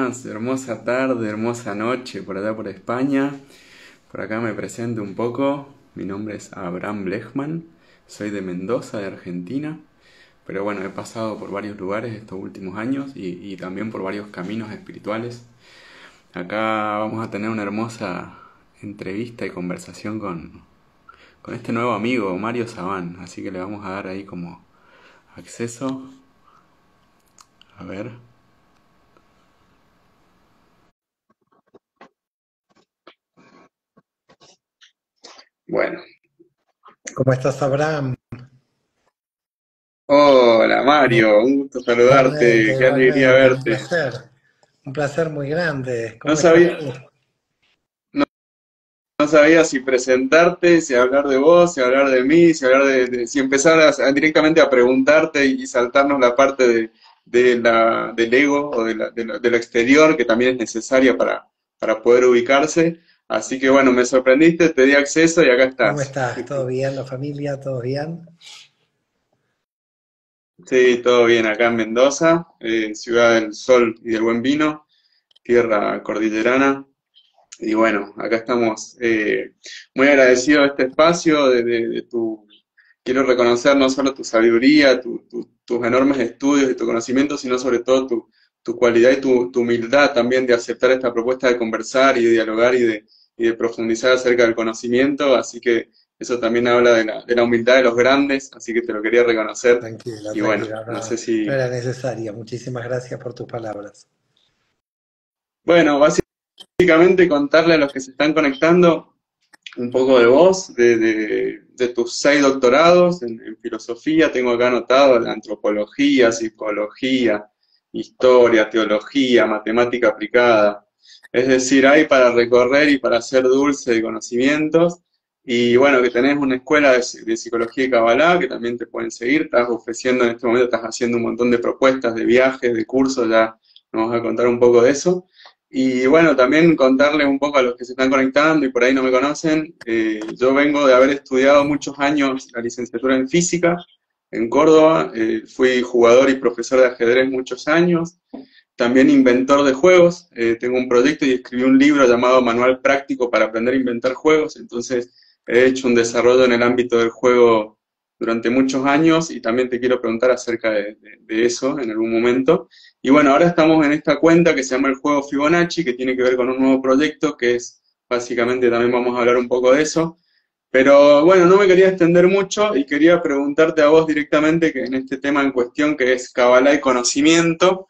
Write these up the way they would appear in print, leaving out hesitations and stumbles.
buenas, hermosa tarde, hermosa noche por allá por España. Por acá me presento un poco. Mi nombre es Abraham Blechman, soy de Mendoza, de Argentina. Pero bueno, he pasado por varios lugares estos últimos años y también por varios caminos espirituales. Acá vamos a tener una hermosa entrevista y conversación con este nuevo amigo, Mario Sabán. Así que le vamos a dar ahí como acceso. A ver. Bueno. ¿Cómo estás, Abraham? Hola Mario, un gusto Igualmente, saludarte, qué alegría igualmente, verte. un placer muy grande. No ¿Cómo estás sabía, tú? no, no sabía si presentarte, si hablar de vos, si hablar de mí, si hablar si empezar directamente a preguntarte y saltarnos la parte del ego o de lo exterior que también es necesaria para poder ubicarse. Así que bueno, me sorprendiste, te di acceso y acá ¿Cómo estás. estás? ¿Todo bien? ¿La familia? ¿Todo bien? Sí, todo bien acá en Mendoza, ciudad del sol y del buen vino, tierra cordillerana. Y bueno, acá estamos muy agradecidos de este espacio, quiero reconocer no solo tu sabiduría, tus enormes estudios y tu conocimiento, sino sobre todo tu cualidad y tu humildad también de aceptar esta propuesta de conversar y de dialogar y de profundizar acerca del conocimiento, así que eso también habla de la humildad de los grandes, así que te lo quería reconocer. Tranquila, Y bueno, tranquila, no no, sé no si... era necesaria. Muchísimas gracias por tus palabras. Bueno, básicamente contarle a los que se están conectando un poco de vos, de tus 6 doctorados en filosofía. Tengo acá anotado la antropología, psicología, historia, teología, matemática aplicada. Es decir, hay para recorrer y para hacer dulce de conocimientos. Y bueno, que tenés una escuela de psicología y cabalá que también te pueden seguir. Estás ofreciendo en este momento, estás haciendo un montón de propuestas de viajes, de cursos, ya nos vas a contar un poco de eso. Y bueno, también contarles un poco a los que se están conectando y por ahí no me conocen, yo vengo de haber estudiado muchos años la licenciatura en física en Córdoba, fui jugador y profesor de ajedrez muchos años, también inventor de juegos, tengo un proyecto y escribí un libro llamado Manual Práctico para aprender a inventar juegos, entonces he hecho un desarrollo en el ámbito del juego durante muchos años y también te quiero preguntar acerca de eso en algún momento. Y bueno, ahora estamos en esta cuenta que se llama el juego Fibonacci, que tiene que ver con un nuevo proyecto, que es básicamente también vamos a hablar un poco de eso. Pero bueno, no me quería extender mucho y quería preguntarte a vos directamente que en este tema en cuestión, que es Kabbalah y conocimiento,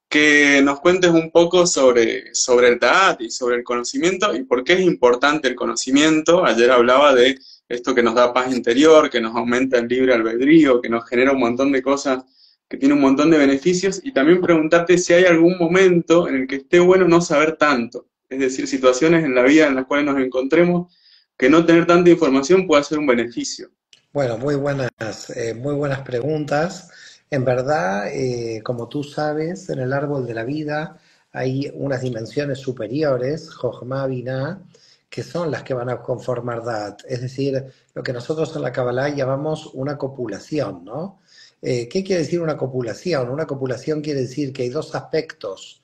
que nos cuentes un poco sobre el Da'at y sobre el conocimiento y por qué es importante el conocimiento. Ayer hablaba de esto que nos da paz interior, que nos aumenta el libre albedrío, que nos genera un montón de cosas, que tiene un montón de beneficios, y también preguntarte si hay algún momento en el que esté bueno no saber tanto, es decir, situaciones en la vida en las cuales nos encontremos que no tener tanta información puede ser un beneficio. Bueno, muy buenas preguntas. En verdad, como tú sabes, en el árbol de la vida hay unas dimensiones superiores, Jochma, Binah, que son las que van a conformar Dat. Es decir, lo que nosotros en la Kabbalah llamamos una copulación, ¿no? ¿Qué quiere decir una copulación? Una copulación quiere decir que hay dos aspectos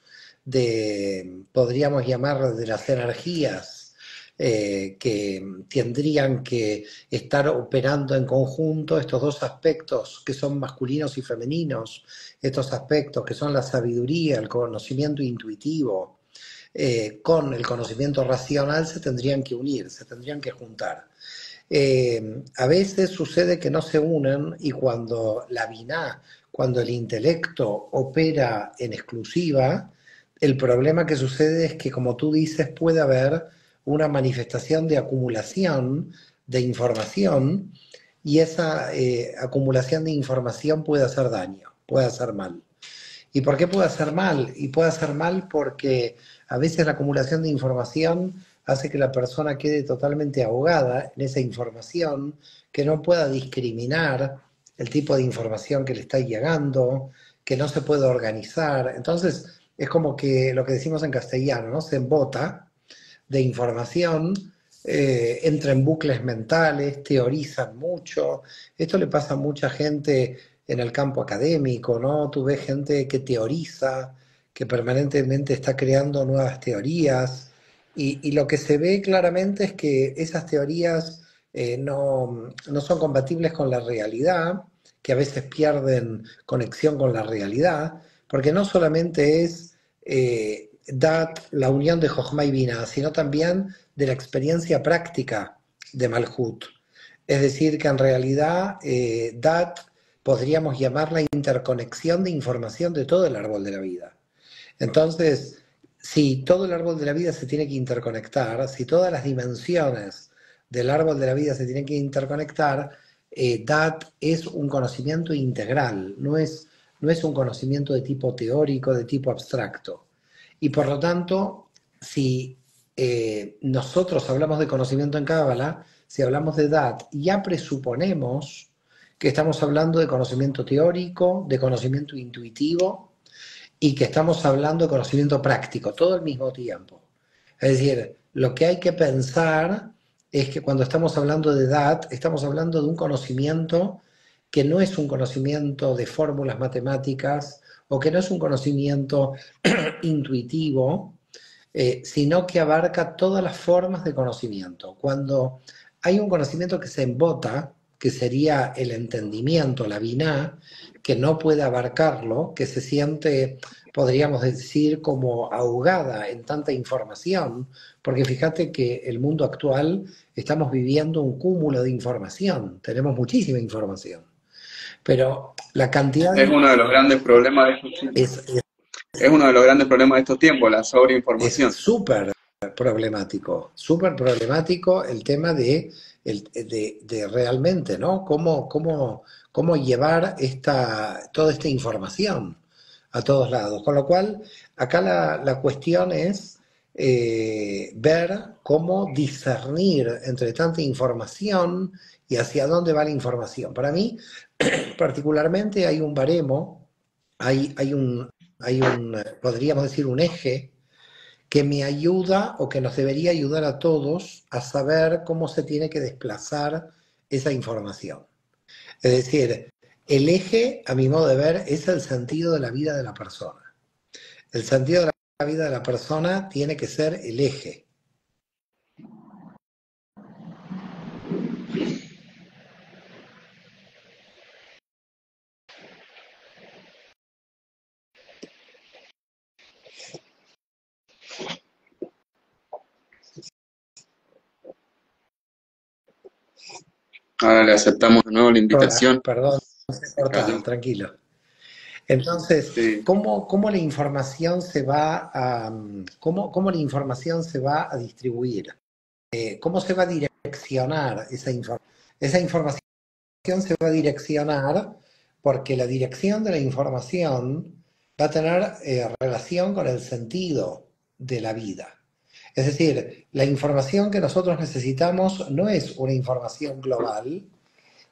podríamos llamar, de las energías que tendrían que estar operando en conjunto, estos dos aspectos que son masculinos y femeninos, estos aspectos que son la sabiduría, el conocimiento intuitivo, con el conocimiento racional, se tendrían que unir, se tendrían que juntar. A veces sucede que no se unen, y cuando la biná, cuando el intelecto opera en exclusiva, el problema que sucede es que, como tú dices, puede haber una manifestación de acumulación de información, y esa acumulación de información puede hacer daño, puede hacer mal. ¿Y por qué puede hacer mal? Y puede hacer mal porque a veces la acumulación de información hace que la persona quede totalmente ahogada en esa información, que no pueda discriminar el tipo de información que le está llegando, que no se puede organizar. Entonces, es como que lo que decimos en castellano, ¿no? Se embota de información, entra en bucles mentales, teorizan mucho. Esto le pasa a mucha gente en el campo académico, ¿no? Tú ves gente que teoriza, que permanentemente está creando nuevas teorías, y lo que se ve claramente es que esas teorías no son compatibles con la realidad, que a veces pierden conexión con la realidad, porque no solamente es Dat, la unión de Jochma y Binah, sino también de la experiencia práctica de Malhut. Es decir, que en realidad Dat podríamos llamar la interconexión de información de todo el árbol de la vida. Entonces, si todo el árbol de la vida se tiene que interconectar, si todas las dimensiones del árbol de la vida se tienen que interconectar, Dat es un conocimiento integral, no es un conocimiento de tipo teórico, de tipo abstracto. Y por lo tanto, si nosotros hablamos de conocimiento en Cábala, si hablamos de Dat, ya presuponemos que estamos hablando de conocimiento teórico, de conocimiento intuitivo, y que estamos hablando de conocimiento práctico, todo al mismo tiempo. Es decir, lo que hay que pensar es que cuando estamos hablando de edad, estamos hablando de un conocimiento que no es un conocimiento de fórmulas matemáticas o que no es un conocimiento intuitivo, sino que abarca todas las formas de conocimiento. Cuando hay un conocimiento que se embota, que sería el entendimiento, la biná, que no puede abarcarlo, que se siente, podríamos decir, como ahogada en tanta información, porque fíjate que el mundo actual estamos viviendo un cúmulo de información, tenemos muchísima información, pero la cantidad Es uno de los grandes problemas de estos tiempos. es Es uno de los grandes problemas de estos tiempos, la es sobreinformación. súper problemático el tema de realmente, ¿no? Cómo llevar toda esta información a todos lados. Con lo cual, acá la cuestión es ver cómo discernir entre tanta información y hacia dónde va la información. Para mí, particularmente, hay un baremo, hay un, podríamos decir, un eje que me ayuda o que nos debería ayudar a todos a saber cómo se tiene que desplazar esa información. Es decir, el eje, a mi modo de ver, es el sentido de la vida de la persona. El sentido de la vida de la persona tiene que ser el eje. Ahora le aceptamos de nuevo la Hola, invitación. perdón, se ha Se cayó. cortado, tranquilo. Entonces, Sí. ¿cómo la información se va cómo la información se va a distribuir? ¿Cómo se va a direccionar esa información? Esa información se va a direccionar porque la dirección de la información va a tener relación con el sentido de la vida. Es decir, la información que nosotros necesitamos no es una información global,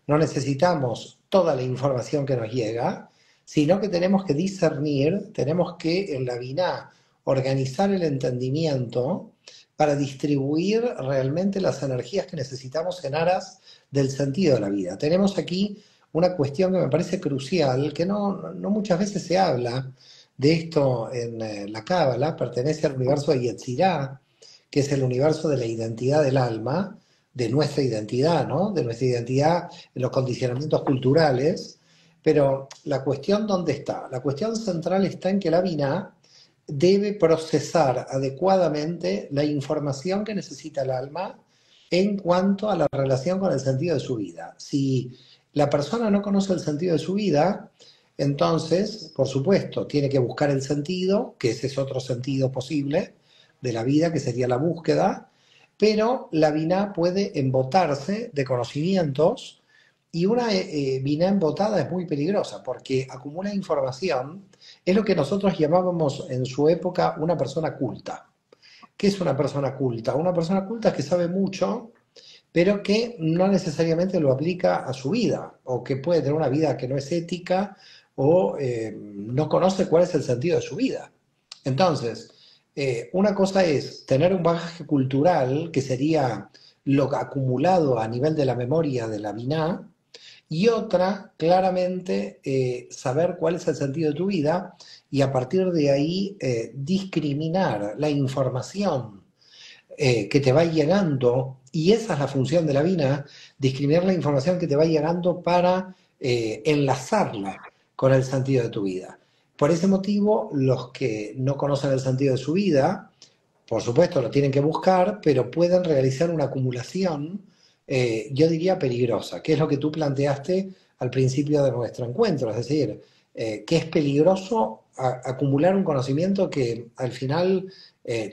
no necesitamos toda la información que nos llega, sino que tenemos que discernir, tenemos que en la Binah organizar el entendimiento para distribuir realmente las energías que necesitamos en aras del sentido de la vida. Tenemos aquí una cuestión que me parece crucial, que no muchas veces se habla de esto en la Cábala, pertenece al universo de Yetzirah, que es el universo de la identidad del alma, de nuestra identidad, ¿no? De nuestra identidad en los condicionamientos culturales, pero la cuestión ¿dónde está? La cuestión central está en que la Binah debe procesar adecuadamente la información que necesita el alma en cuanto a la relación con el sentido de su vida. Si la persona no conoce el sentido de su vida, entonces, por supuesto, tiene que buscar el sentido, que ese es otro sentido posible de la vida, que sería la búsqueda, pero la Binah puede embotarse de conocimientos y una Binah embotada es muy peligrosa porque acumula información, es lo que nosotros llamábamos en su época una persona culta. ¿Qué es una persona culta? Una persona culta es que sabe mucho, pero que no necesariamente lo aplica a su vida, o que puede tener una vida que no es ética, o no conoce cuál es el sentido de su vida. Entonces, una cosa es tener un bagaje cultural, que sería lo acumulado a nivel de la memoria de la Binah, y otra, claramente, saber cuál es el sentido de tu vida, y a partir de ahí discriminar la información que te va llegando, y esa es la función de la vida, discriminar la información que te va llegando para enlazarla con el sentido de tu vida. Por ese motivo, los que no conocen el sentido de su vida, por supuesto lo tienen que buscar, pero pueden realizar una acumulación, yo diría peligrosa, que es lo que tú planteaste al principio de nuestro encuentro, es decir, que es peligroso acumular un conocimiento que al final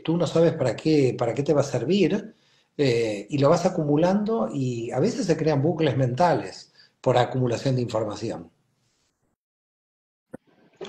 tú no sabes para qué te va a servir, y lo vas acumulando y a veces se crean bucles mentales por acumulación de información.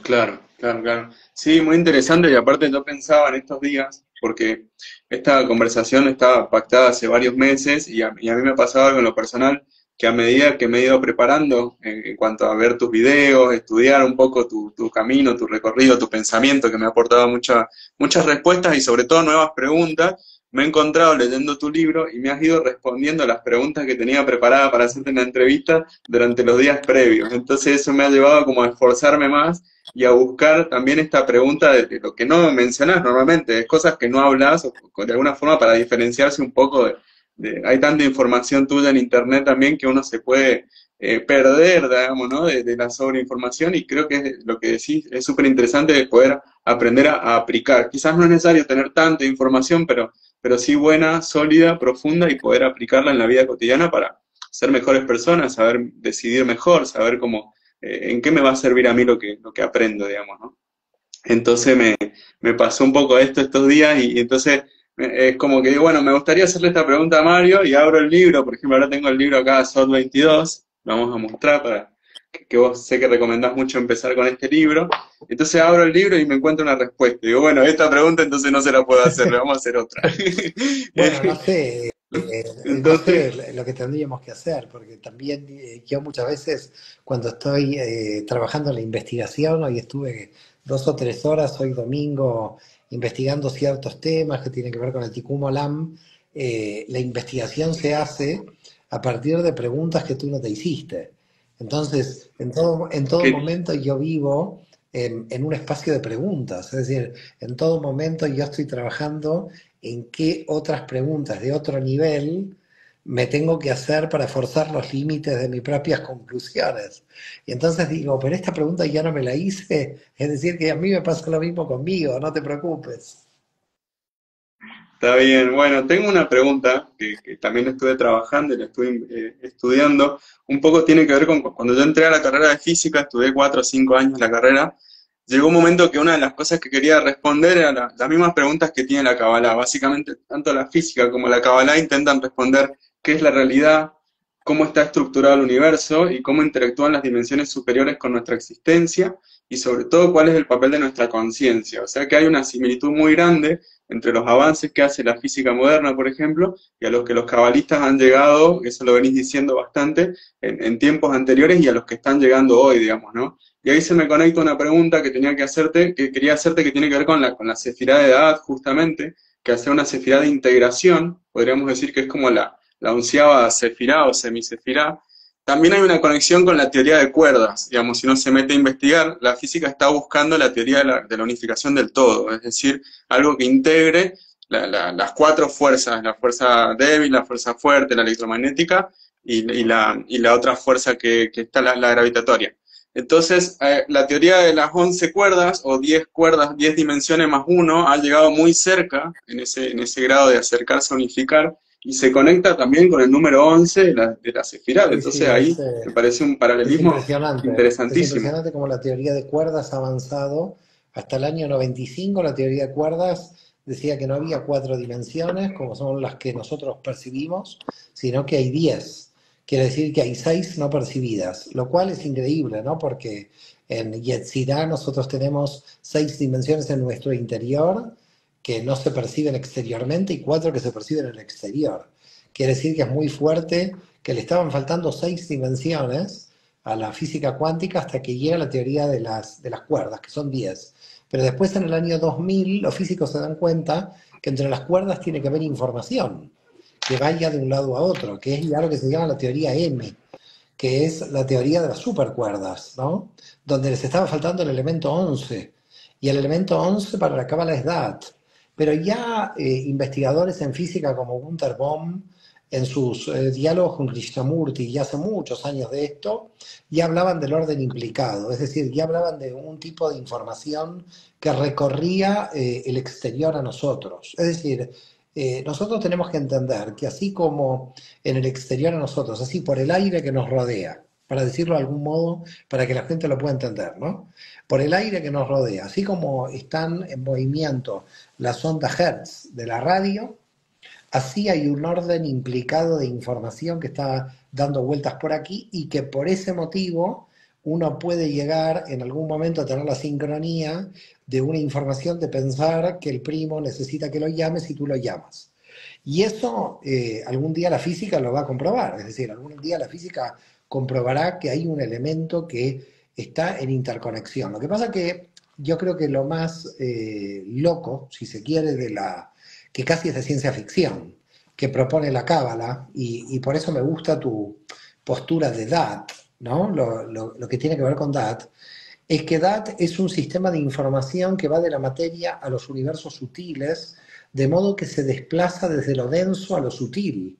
Claro, claro, claro. Sí, muy interesante y aparte yo pensaba en estos días, porque esta conversación estaba pactada hace varios meses y a mí me ha pasado algo en lo personal, que a medida que me he ido preparando en cuanto a ver tus videos, estudiar un poco tu camino, tu recorrido, tu pensamiento, que me ha aportado muchas respuestas y sobre todo nuevas preguntas, me he encontrado leyendo tu libro y me has ido respondiendo a las preguntas que tenía preparadas para hacerte en la entrevista durante los días previos. Entonces eso me ha llevado como a esforzarme más y a buscar también esta pregunta de lo que no mencionás normalmente, es cosas que no hablas o de alguna forma para diferenciarse un poco hay tanta información tuya en internet también que uno se puede perder, digamos, ¿no? De la sobreinformación y creo que lo que decís es súper interesante de poder aprender a aplicar. Quizás no es necesario tener tanta información, pero sí buena, sólida, profunda y poder aplicarla en la vida cotidiana para ser mejores personas, saber decidir mejor, saber cómo en qué me va a servir a mí lo que aprendo, digamos, ¿no? Entonces me pasó un poco esto estos días y entonces es como que digo, bueno, me gustaría hacerle esta pregunta a Mario y abro el libro, por ejemplo, ahora tengo el libro acá, SOT 22, lo vamos a mostrar para que vos sé que recomendás mucho empezar con este libro. Entonces abro el libro y me encuentro una respuesta. Digo, bueno, esta pregunta entonces no se la puedo hacer, le vamos a hacer otra. Bueno, no sé, no Entonces, sé lo que tendríamos que hacer, porque también yo muchas veces cuando estoy trabajando en la investigación, hoy estuve 2 o 3 horas, hoy domingo, investigando ciertos temas que tienen que ver con el Tikkun Olam, la investigación se hace a partir de preguntas que tú no te hiciste. Entonces, en todo que momento yo vivo en un espacio de preguntas, es decir, en todo momento yo estoy trabajando en qué otras preguntas de otro nivel me tengo que hacer para forzar los límites de mis propias conclusiones. Y entonces digo, pero esta pregunta ya no me la hice, es decir, que a mí me pasa lo mismo conmigo, no te preocupes. está bien, bueno, tengo una pregunta que también estuve trabajando y la estuve estudiando. Un poco tiene que ver con cuando yo entré a la carrera de física, estudié 4 o 5 años la carrera. Llegó un momento que una de las cosas que quería responder eran las mismas preguntas que tiene la Kabbalah. Básicamente, tanto la física como la Kabbalah intentan responder qué es la realidad, cómo está estructurado el universo y cómo interactúan las dimensiones superiores con nuestra existencia y sobre todo cuál es el papel de nuestra conciencia. O sea que hay una similitud muy grande entre los avances que hace la física moderna, por ejemplo, y a los que los cabalistas han llegado, eso lo venís diciendo bastante, en tiempos anteriores y a los que están llegando hoy, digamos, ¿no? Y ahí se me conecta una pregunta que tenía que hacerte, que quería hacerte, que tiene que ver con la sefirá de edad, justamente, que hace una sefirá de integración, podríamos decir que es como la onceava sefirá o semisefirá. También hay una conexión con la teoría de cuerdas, digamos, si uno se mete a investigar, la física está buscando la teoría de la unificación del todo, es decir, algo que integre las 4 fuerzas, la fuerza débil, la fuerza fuerte, la electromagnética y la otra fuerza que está la gravitatoria. Entonces, la teoría de las 11 cuerdas o 10 cuerdas, 10 dimensiones más uno, ha llegado muy cerca en ese grado de acercarse a unificar y se conecta también con el número 11 de la Sefirot. Sí, sí, Entonces ahí me parece un paralelismo es interesantísimo. impresionante cómo la teoría de cuerdas ha avanzado. Hasta el año 95 la teoría de cuerdas decía que no había 4 dimensiones, como son las que nosotros percibimos, sino que hay 10. Quiere decir que hay 6 no percibidas, lo cual es increíble, ¿no? Porque en Yetzirah nosotros tenemos 6 dimensiones en nuestro interior que no se perciben exteriormente y 4 que se perciben en el exterior. Quiere decir que es muy fuerte, que le estaban faltando 6 dimensiones a la física cuántica hasta que llega la teoría de las cuerdas, que son 10. Pero después en el año 2000 los físicos se dan cuenta que entre las cuerdas tiene que haber información que vaya de un lado a otro, que es ya lo que se llama la teoría M, que es la teoría de las supercuerdas, ¿no? Donde les estaba faltando el elemento 11. y el elemento 11 para la cábala es Dat. Pero ya investigadores en física como Gunther Bohm, en sus diálogos con Krishnamurti, y hace muchos años de esto, ya hablaban del orden implicado, es decir, ya hablaban de un tipo de información que recorría el exterior a nosotros. Es decir, nosotros tenemos que entender que así como en el exterior a nosotros, así por el aire que nos rodea, para decirlo de algún modo, para que la gente lo pueda entender, ¿no? Por el aire que nos rodea, así como están en movimiento las ondas Hertz de la radio, así hay un orden implicado de información que está dando vueltas por aquí y que por ese motivo uno puede llegar en algún momento a tener la sincronía de una información de pensar que el primo necesita que lo llames y tú lo llamas. Y eso algún día la física lo va a comprobar, es decir, algún día la física comprobará que hay un elemento que está en interconexión. Lo que pasa que yo creo que lo más loco, si se quiere, que casi es de ciencia ficción, que propone la Cábala, y por eso me gusta tu postura de DAT, ¿no? Lo que tiene que ver con DAT, es que DAT es un sistema de información que va de la materia a los universos sutiles, de modo que se desplaza desde lo denso a lo sutil.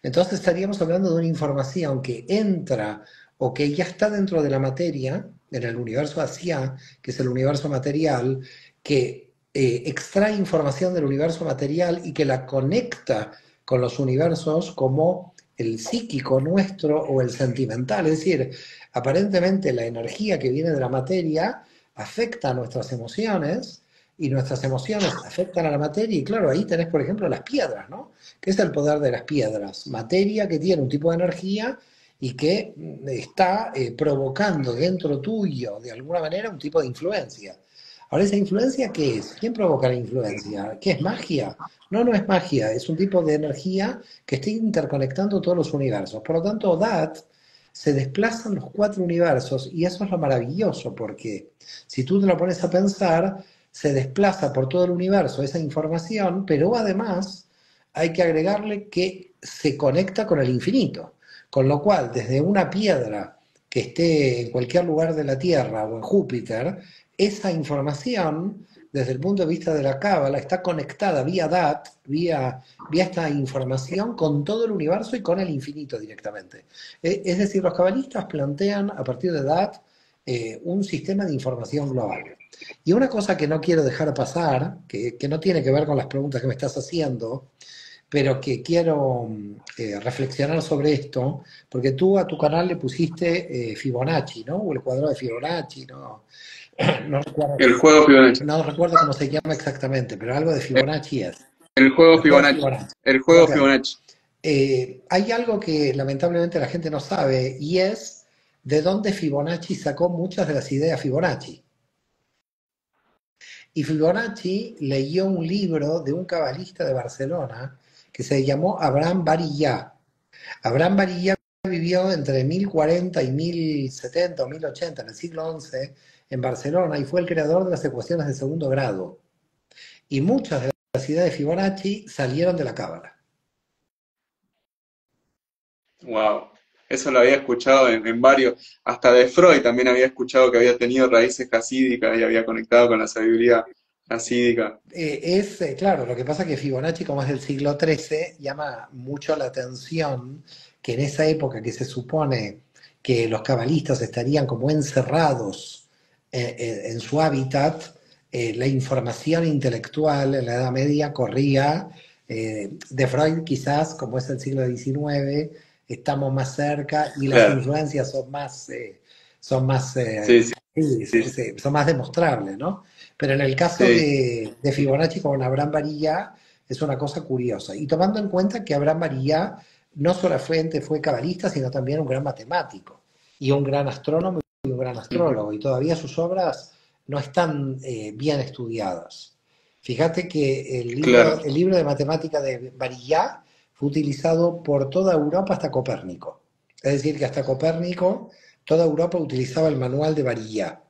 Entonces estaríamos hablando de una información que entra o que ya está dentro de la materia, en el universo Asia, que es el universo material, que extrae información del universo material y que la conecta con los universos como el psíquico nuestro o el sentimental. Es decir, aparentemente la energía que viene de la materia afecta a nuestras emociones y nuestras emociones afectan a la materia y claro, ahí tenés por ejemplo las piedras, ¿no? ¿Qué es el poder de las piedras? Materia que tiene un tipo de energía y que está provocando dentro tuyo, de alguna manera, un tipo de influencia. Ahora, ¿esa influencia qué es? ¿Quién provoca la influencia? ¿Qué es magia? No, no es magia, es un tipo de energía que está interconectando todos los universos. Por lo tanto, DAT se desplazan los cuatro universos y eso es lo maravilloso, porque si tú te lo pones a pensar, se desplaza por todo el universo esa información, pero además hay que agregarle que se conecta con el infinito. Con lo cual, desde una piedra que esté en cualquier lugar de la Tierra o en Júpiter, esa información, desde el punto de vista de la Cábala, está conectada vía DAT, vía esta información con todo el universo y con el infinito directamente. Es decir, los cabalistas plantean a partir de DAT un sistema de información global. Y una cosa que no quiero dejar pasar, que no tiene que ver con las preguntas que me estás haciendo, pero que quiero reflexionar sobre esto, porque tú a tu canal le pusiste Fibonacci, ¿no? O el cuadrado de Fibonacci, ¿no? No recuerdo, El juego Fibonacci. no recuerdo cómo se llama exactamente, pero algo de Fibonacci es. El juego El juego de Fibonacci. Fibonacci. El juego Ok. Fibonacci. Hay algo que lamentablemente la gente no sabe y es de dónde Fibonacci sacó muchas de las ideas Fibonacci. Y Fibonacci leyó un libro de un cabalista de Barcelona que se llamó Abraham Barillá. Abraham Barillá vivió entre 1040 y 1070 o 1080 en el siglo XI en Barcelona y fue el creador de las ecuaciones de segundo grado. Y muchas de las ideas de Fibonacci salieron de la Cábala. Wow. Eso lo había escuchado en varios. Hasta de Freud también había escuchado que había tenido raíces jasídicas y había conectado con la sabiduría jasídica. Claro, lo que pasa es que Fibonacci, como es del siglo XIII, llama mucho la atención que en esa época que se supone que los cabalistas estarían como encerrados en su hábitat, la información intelectual en la Edad Media corría de Freud quizás, como es el siglo XIX, estamos más cerca y las Claro. influencias son más, Sí, sí, sí, sí. son más demostrables, ¿no? Pero en el caso Sí. de Fibonacci con Abraham Barilla es una cosa curiosa. Y tomando en cuenta que Abraham Barilla no solamente fue cabalista, sino también un gran matemático y un gran astrónomo y un gran Ujú. astrólogo. Y todavía sus obras no están bien estudiadas. Fíjate que Claro. el libro de matemática de Barilla fue utilizado por toda Europa hasta Copérnico. Es decir, que hasta Copérnico toda Europa utilizaba el manual de Barilla.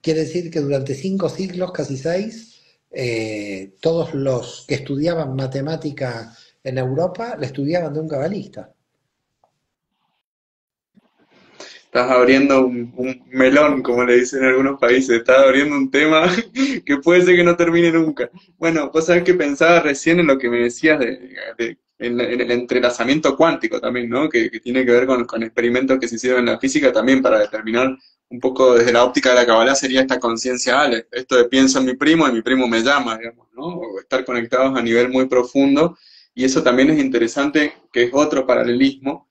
Quiere decir que durante 5 siglos, casi 6, todos los que estudiaban matemática en Europa la estudiaban de un cabalista. Estás abriendo un melón, como le dicen en algunos países. Estás abriendo un tema que puede ser que no termine nunca. Bueno, vos sabés que pensaba recién en lo que me decías en el entrelazamiento cuántico también, ¿no? Que tiene que ver con experimentos que se hicieron en la física también para determinar un poco desde la óptica de la Kabbalah sería esta conciencia Aleph. Esto de pienso en mi primo y mi primo me llama, digamos, ¿no? O estar conectados a nivel muy profundo. Y eso también es interesante, que es otro paralelismo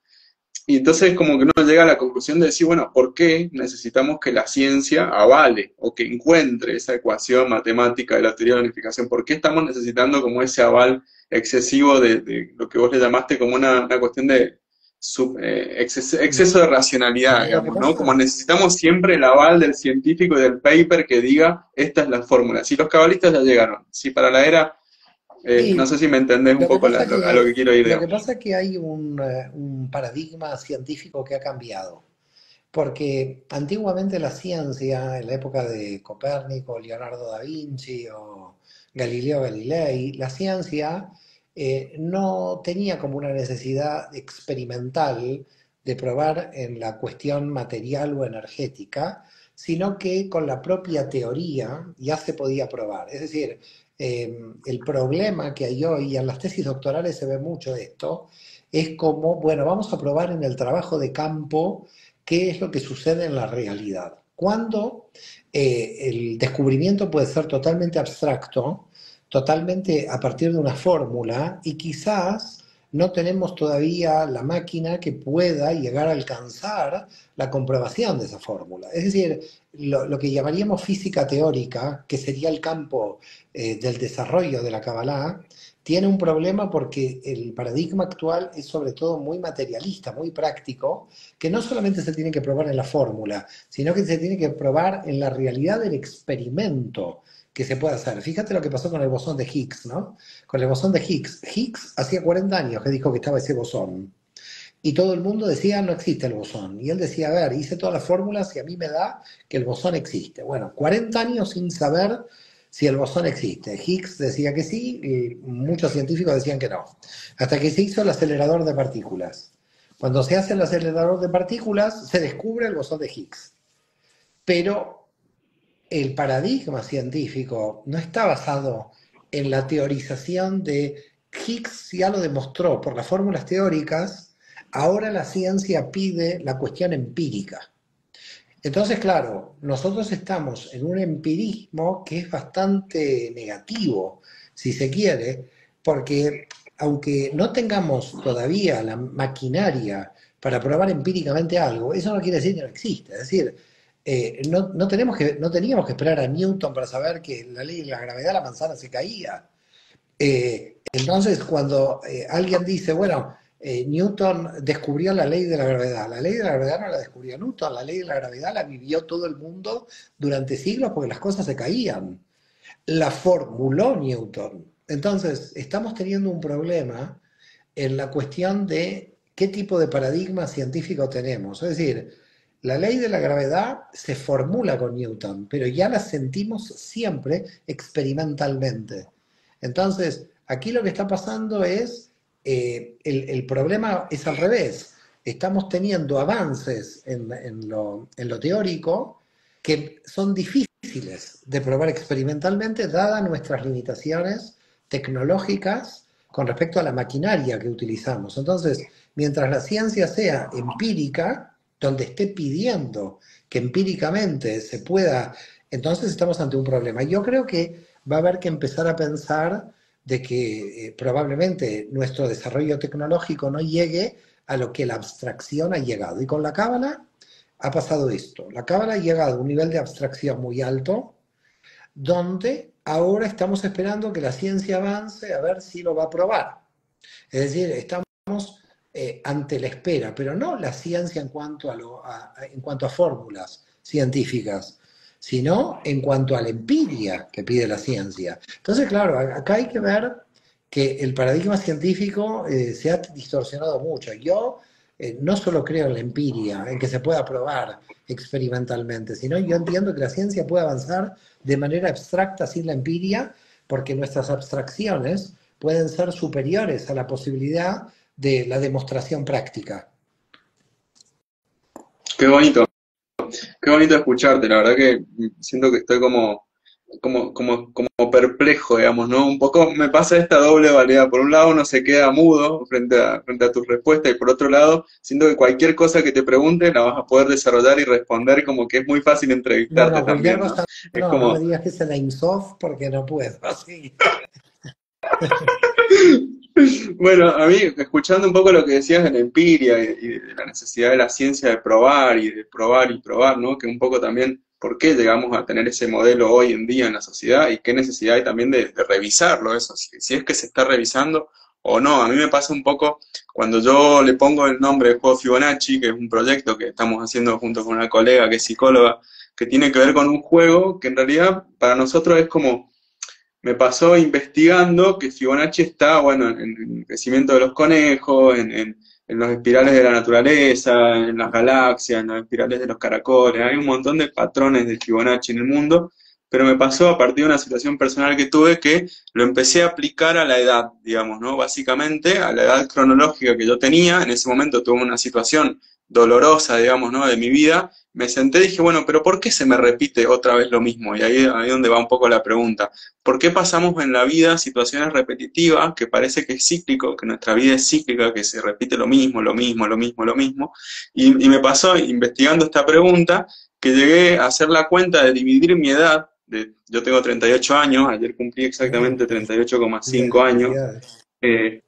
y entonces como que uno llega a la conclusión de decir, bueno, ¿por qué necesitamos que la ciencia avale o que encuentre esa ecuación matemática de la teoría de la unificación? ¿Por qué estamos necesitando como ese aval excesivo de lo que vos le llamaste como una cuestión de exceso de racionalidad, Lo que digamos, ¿no? Como pasa, necesitamos siempre el aval del científico y del paper que diga, esta es la fórmula. Si los cabalistas ya llegaron, si para la era, no sí, sé si me entendés un lo que poco pasa a lo que quiero ir, lo que digamos. pasa es que hay un paradigma científico que ha cambiado. Porque antiguamente la ciencia, en la época de Copérnico, Leonardo da Vinci o Galileo Galilei, la ciencia no tenía como una necesidad experimental de probar en la cuestión material o energética, sino que con la propia teoría ya se podía probar. Es decir, el problema que hay hoy, y en las tesis doctorales se ve mucho esto, es como, bueno, vamos a probar en el trabajo de campo qué es lo que sucede en la realidad. Cuando el descubrimiento puede ser totalmente abstracto, totalmente a partir de una fórmula, y quizás no tenemos todavía la máquina que pueda llegar a alcanzar la comprobación de esa fórmula. Es decir, lo que llamaríamos física teórica, que sería el campo del desarrollo de la Kabbalah, tiene un problema porque el paradigma actual es sobre todo muy materialista, muy práctico, que no solamente se tiene que probar en la fórmula, sino que se tiene que probar en la realidad del experimento que se puede hacer. Fíjate lo que pasó con el bosón de Higgs, ¿no? Con el bosón de Higgs. Higgs hacía 40 años que dijo que estaba ese bosón. Y todo el mundo decía, no existe el bosón. Y él decía, a ver, hice todas las fórmulas y a mí me da que el bosón existe. Bueno, 40 años sin saber si el bosón existe. Higgs decía que sí y muchos científicos decían que no. Hasta que se hizo el acelerador de partículas. Cuando se hace el acelerador de partículas, se descubre el bosón de Higgs. Pero el paradigma científico no está basado en la teorización de Higgs, ya lo demostró por las fórmulas teóricas, ahora la ciencia pide la cuestión empírica. Entonces, claro, nosotros estamos en un empirismo que es bastante negativo, si se quiere, porque aunque no tengamos todavía la maquinaria para probar empíricamente algo, eso no quiere decir que no existe. Es decir, no teníamos que esperar a Newton para saber que la ley de la gravedad la manzana se caía. Entonces, cuando alguien dice, bueno, Newton descubrió la ley de la ley de la gravedad no la descubrió Newton, la ley de la gravedad la vivió todo el mundo durante siglos porque las cosas se caían. La formuló Newton. Entonces, estamos teniendo un problema en la cuestión de qué tipo de paradigma científico tenemos. Es decir, la ley de la gravedad se formula con Newton, pero ya la sentimos siempre experimentalmente. Entonces, aquí lo que está pasando es, el problema es al revés. Estamos teniendo avances en lo teórico que son difíciles de probar experimentalmente, dadas nuestras limitaciones tecnológicas con respecto a la maquinaria que utilizamos. Entonces, mientras la ciencia sea empírica, donde esté pidiendo que empíricamente se pueda, entonces estamos ante un problema. Yo creo que va a haber que empezar a pensar de que probablemente nuestro desarrollo tecnológico no llegue a lo que la abstracción ha llegado. Y con la cábala ha pasado esto. La cábala ha llegado a un nivel de abstracción muy alto, donde ahora estamos esperando que la ciencia avance a ver si lo va a probar. Es decir, estamos ante la espera, pero no la ciencia en cuanto a fórmulas científicas, sino en cuanto a la empiria que pide la ciencia. Entonces, claro, acá hay que ver que el paradigma científico se ha distorsionado mucho. Yo no solo creo en la empiria, en que se pueda probar experimentalmente, sino yo entiendo que la ciencia puede avanzar de manera abstracta sin la empiria, porque nuestras abstracciones pueden ser superiores a la posibilidad de la demostración práctica. Qué bonito. Qué bonito escucharte, la verdad que siento que estoy como perplejo, digamos, ¿no? Un poco me pasa esta doble validad. Por un lado uno se queda mudo frente a tus respuestas y por otro lado siento que cualquier cosa que te pregunte la vas a poder desarrollar y responder como que es muy fácil No, entrevistarte no, cualquier también, ¿no? cosa, Es no, no me como, digas que es el Aimsoft porque no puedo, así. bueno, a mí, escuchando un poco lo que decías de la empiria y de la necesidad de la ciencia de probar y de probar y probar, ¿no? Que un poco también, ¿por qué llegamos a tener ese modelo hoy en día en la sociedad y qué necesidad hay también de revisarlo, eso, si es que se está revisando o no? A mí me pasa un poco cuando yo le pongo el nombre de juego Fibonacci, que es un proyecto que estamos haciendo junto con una colega que es psicóloga, que tiene que ver con un juego que en realidad para nosotros es como me pasó investigando que Fibonacci está, bueno, en el crecimiento de los conejos, en los espirales de la naturaleza, en las galaxias, en los espirales de los caracoles. Hay un montón de patrones de Fibonacci en el mundo, pero me pasó a partir de una situación personal que tuve que lo empecé a aplicar a la edad, digamos, ¿no? Básicamente a la edad cronológica que yo tenía. En ese momento tuve una situación dolorosa, digamos, ¿no? De mi vida. Me senté y dije, bueno, pero ¿por qué se me repite otra vez lo mismo? Y ahí donde va un poco la pregunta. ¿Por qué pasamos en la vida situaciones repetitivas que parece que es cíclico, que nuestra vida es cíclica, que se repite lo mismo, lo mismo, lo mismo, lo mismo? Y me pasó investigando esta pregunta que llegué a hacer la cuenta de dividir mi edad. Yo tengo 38 años, ayer cumplí exactamente Feliz 38,5 día, años. felicidades.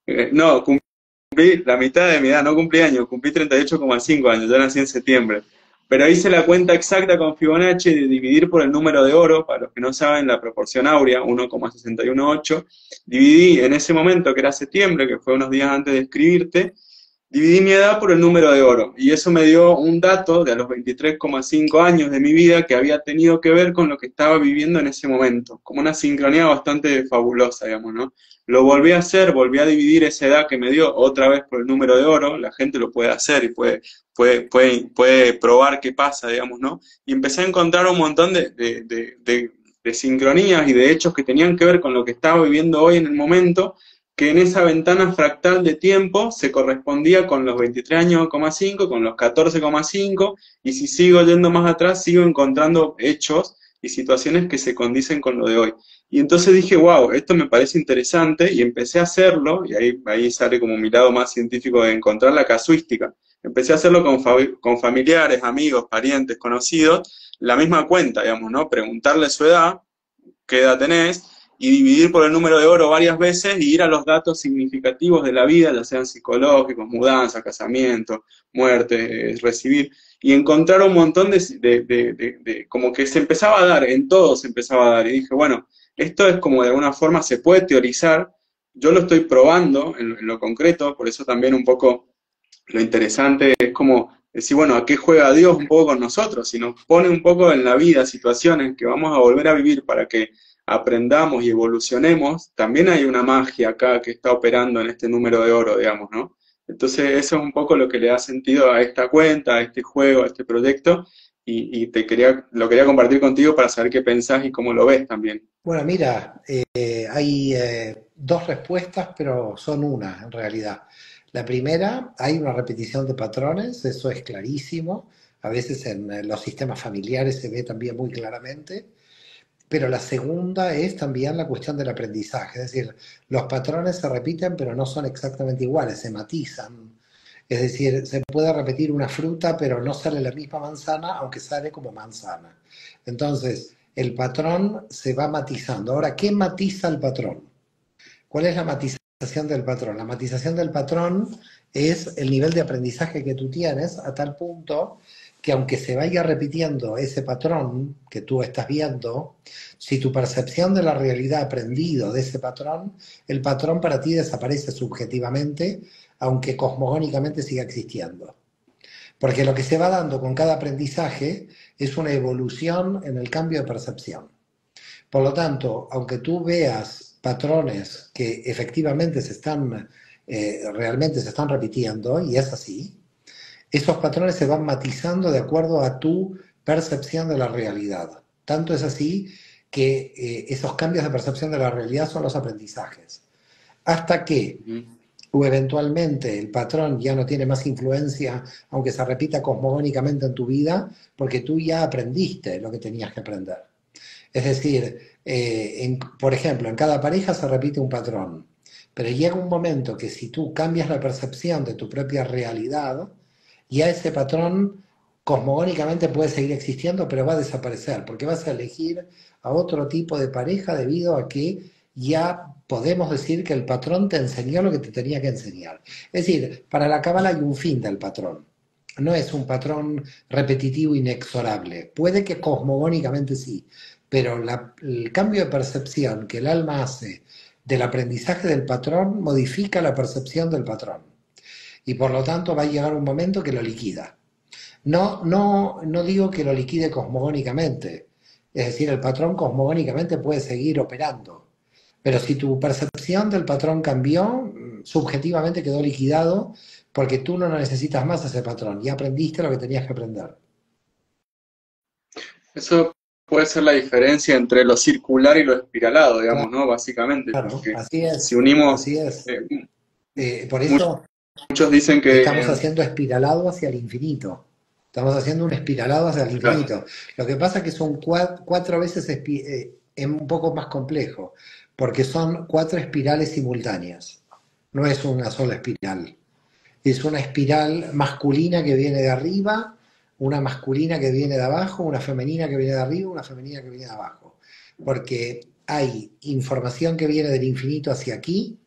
Eh, no, cumplí la mitad de mi edad, no cumplí años, cumplí 38,5 años, yo nací en septiembre. Pero hice la cuenta exacta con Fibonacci de dividir por el número de oro, para los que no saben, la proporción áurea, 1,618. Dividí en ese momento, que era septiembre, que fue unos días antes de escribirte, dividí mi edad por el número de oro. Y eso me dio un dato de a los 23,5 años de mi vida que había tenido que ver con lo que estaba viviendo en ese momento. Como una sincronía bastante fabulosa, digamos, ¿no? Lo volví a hacer, volví a dividir esa edad que me dio otra vez por el número de oro, la gente lo puede hacer y puede probar qué pasa, digamos, ¿no? Y empecé a encontrar un montón de sincronías y de hechos que tenían que ver con lo que estaba viviendo hoy en el momento, que en esa ventana fractal de tiempo se correspondía con los 23 años, con los 14,5, y si sigo yendo más atrás, sigo encontrando hechos y situaciones que se condicen con lo de hoy. Y entonces dije, wow, esto me parece interesante y empecé a hacerlo, y ahí sale como mi lado más científico de encontrar la casuística. Empecé a hacerlo con familiares, amigos, parientes, conocidos, la misma cuenta, digamos, ¿no? Preguntarle su edad, qué edad tenés, y dividir por el número de oro varias veces y ir a los datos significativos de la vida, ya sean psicológicos, mudanza, casamiento, muerte, recibir, y encontrar un montón como que se empezaba a dar, en todo se empezaba a dar, y dije, bueno, esto es como de alguna forma se puede teorizar, yo lo estoy probando en lo concreto, por eso también un poco lo interesante es como decir, bueno, ¿a qué juega Dios un poco con nosotros? Si nos pone un poco en la vida situaciones que vamos a volver a vivir para que aprendamos y evolucionemos, también hay una magia acá que está operando en este número de oro, digamos, ¿no? Entonces eso es un poco lo que le da sentido a esta cuenta, a este juego, a este proyecto, y lo quería compartir contigo para saber qué pensás y cómo lo ves también. Bueno, mira, hay dos respuestas, pero son una en realidad. La primera, hay una repetición de patrones, eso es clarísimo. A veces en los sistemas familiares se ve también muy claramente. Pero la segunda es también la cuestión del aprendizaje, es decir, los patrones se repiten pero no son exactamente iguales, se matizan. Es decir, se puede repetir una fruta pero no sale la misma manzana aunque sale como manzana. Entonces, el patrón se va matizando. Ahora, ¿qué matiza el patrón? ¿Cuál es la matización del patrón? La matización del patrón es el nivel de aprendizaje que tú tienes a tal punto que aunque se vaya repitiendo ese patrón que tú estás viendo, si tu percepción de la realidad ha aprendido de ese patrón, el patrón para ti desaparece subjetivamente, aunque cosmogónicamente siga existiendo. Porque lo que se va dando con cada aprendizaje es una evolución en el cambio de percepción. Por lo tanto, aunque tú veas patrones que efectivamente realmente se están repitiendo, y es así, esos patrones se van matizando de acuerdo a tu percepción de la realidad. Tanto es así que esos cambios de percepción de la realidad son los aprendizajes. Hasta que Ujú. o eventualmente el patrón ya no tiene más influencia, aunque se repita cosmogónicamente en tu vida, porque tú ya aprendiste lo que tenías que aprender. Es decir, por ejemplo, en cada pareja se repite un patrón, pero llega un momento que si tú cambias la percepción de tu propia realidad, ya ese patrón cosmogónicamente puede seguir existiendo, pero va a desaparecer, porque vas a elegir a otro tipo de pareja debido a que ya podemos decir que el patrón te enseñó lo que te tenía que enseñar. Es decir, para la cábala hay un fin del patrón. No es un patrón repetitivo inexorable. Puede que cosmogónicamente sí, pero el cambio de percepción que el alma hace del aprendizaje del patrón modifica la percepción del patrón. Y por lo tanto va a llegar un momento que lo liquida. No digo que lo liquide cosmogónicamente, es decir, el patrón cosmogónicamente puede seguir operando, pero si tu percepción del patrón cambió, subjetivamente quedó liquidado porque tú no necesitas más ese patrón, ya aprendiste lo que tenías que aprender. Eso puede ser la diferencia entre lo circular y lo espiralado, digamos, ¿no? Básicamente, Claro, porque así si es, unimos, así es. eh, Por eso muchos dicen estamos que, haciendo espiralado hacia el infinito. Estamos haciendo un espiralado hacia el claro, infinito. Lo que pasa es que son cuatro veces es un poco más complejo, porque son cuatro espirales simultáneas. No es una sola espiral. Es una espiral masculina que viene de arriba, una masculina que viene de abajo, una femenina que viene de arriba, una femenina que viene de abajo. Porque hay información que viene del infinito hacia aquí,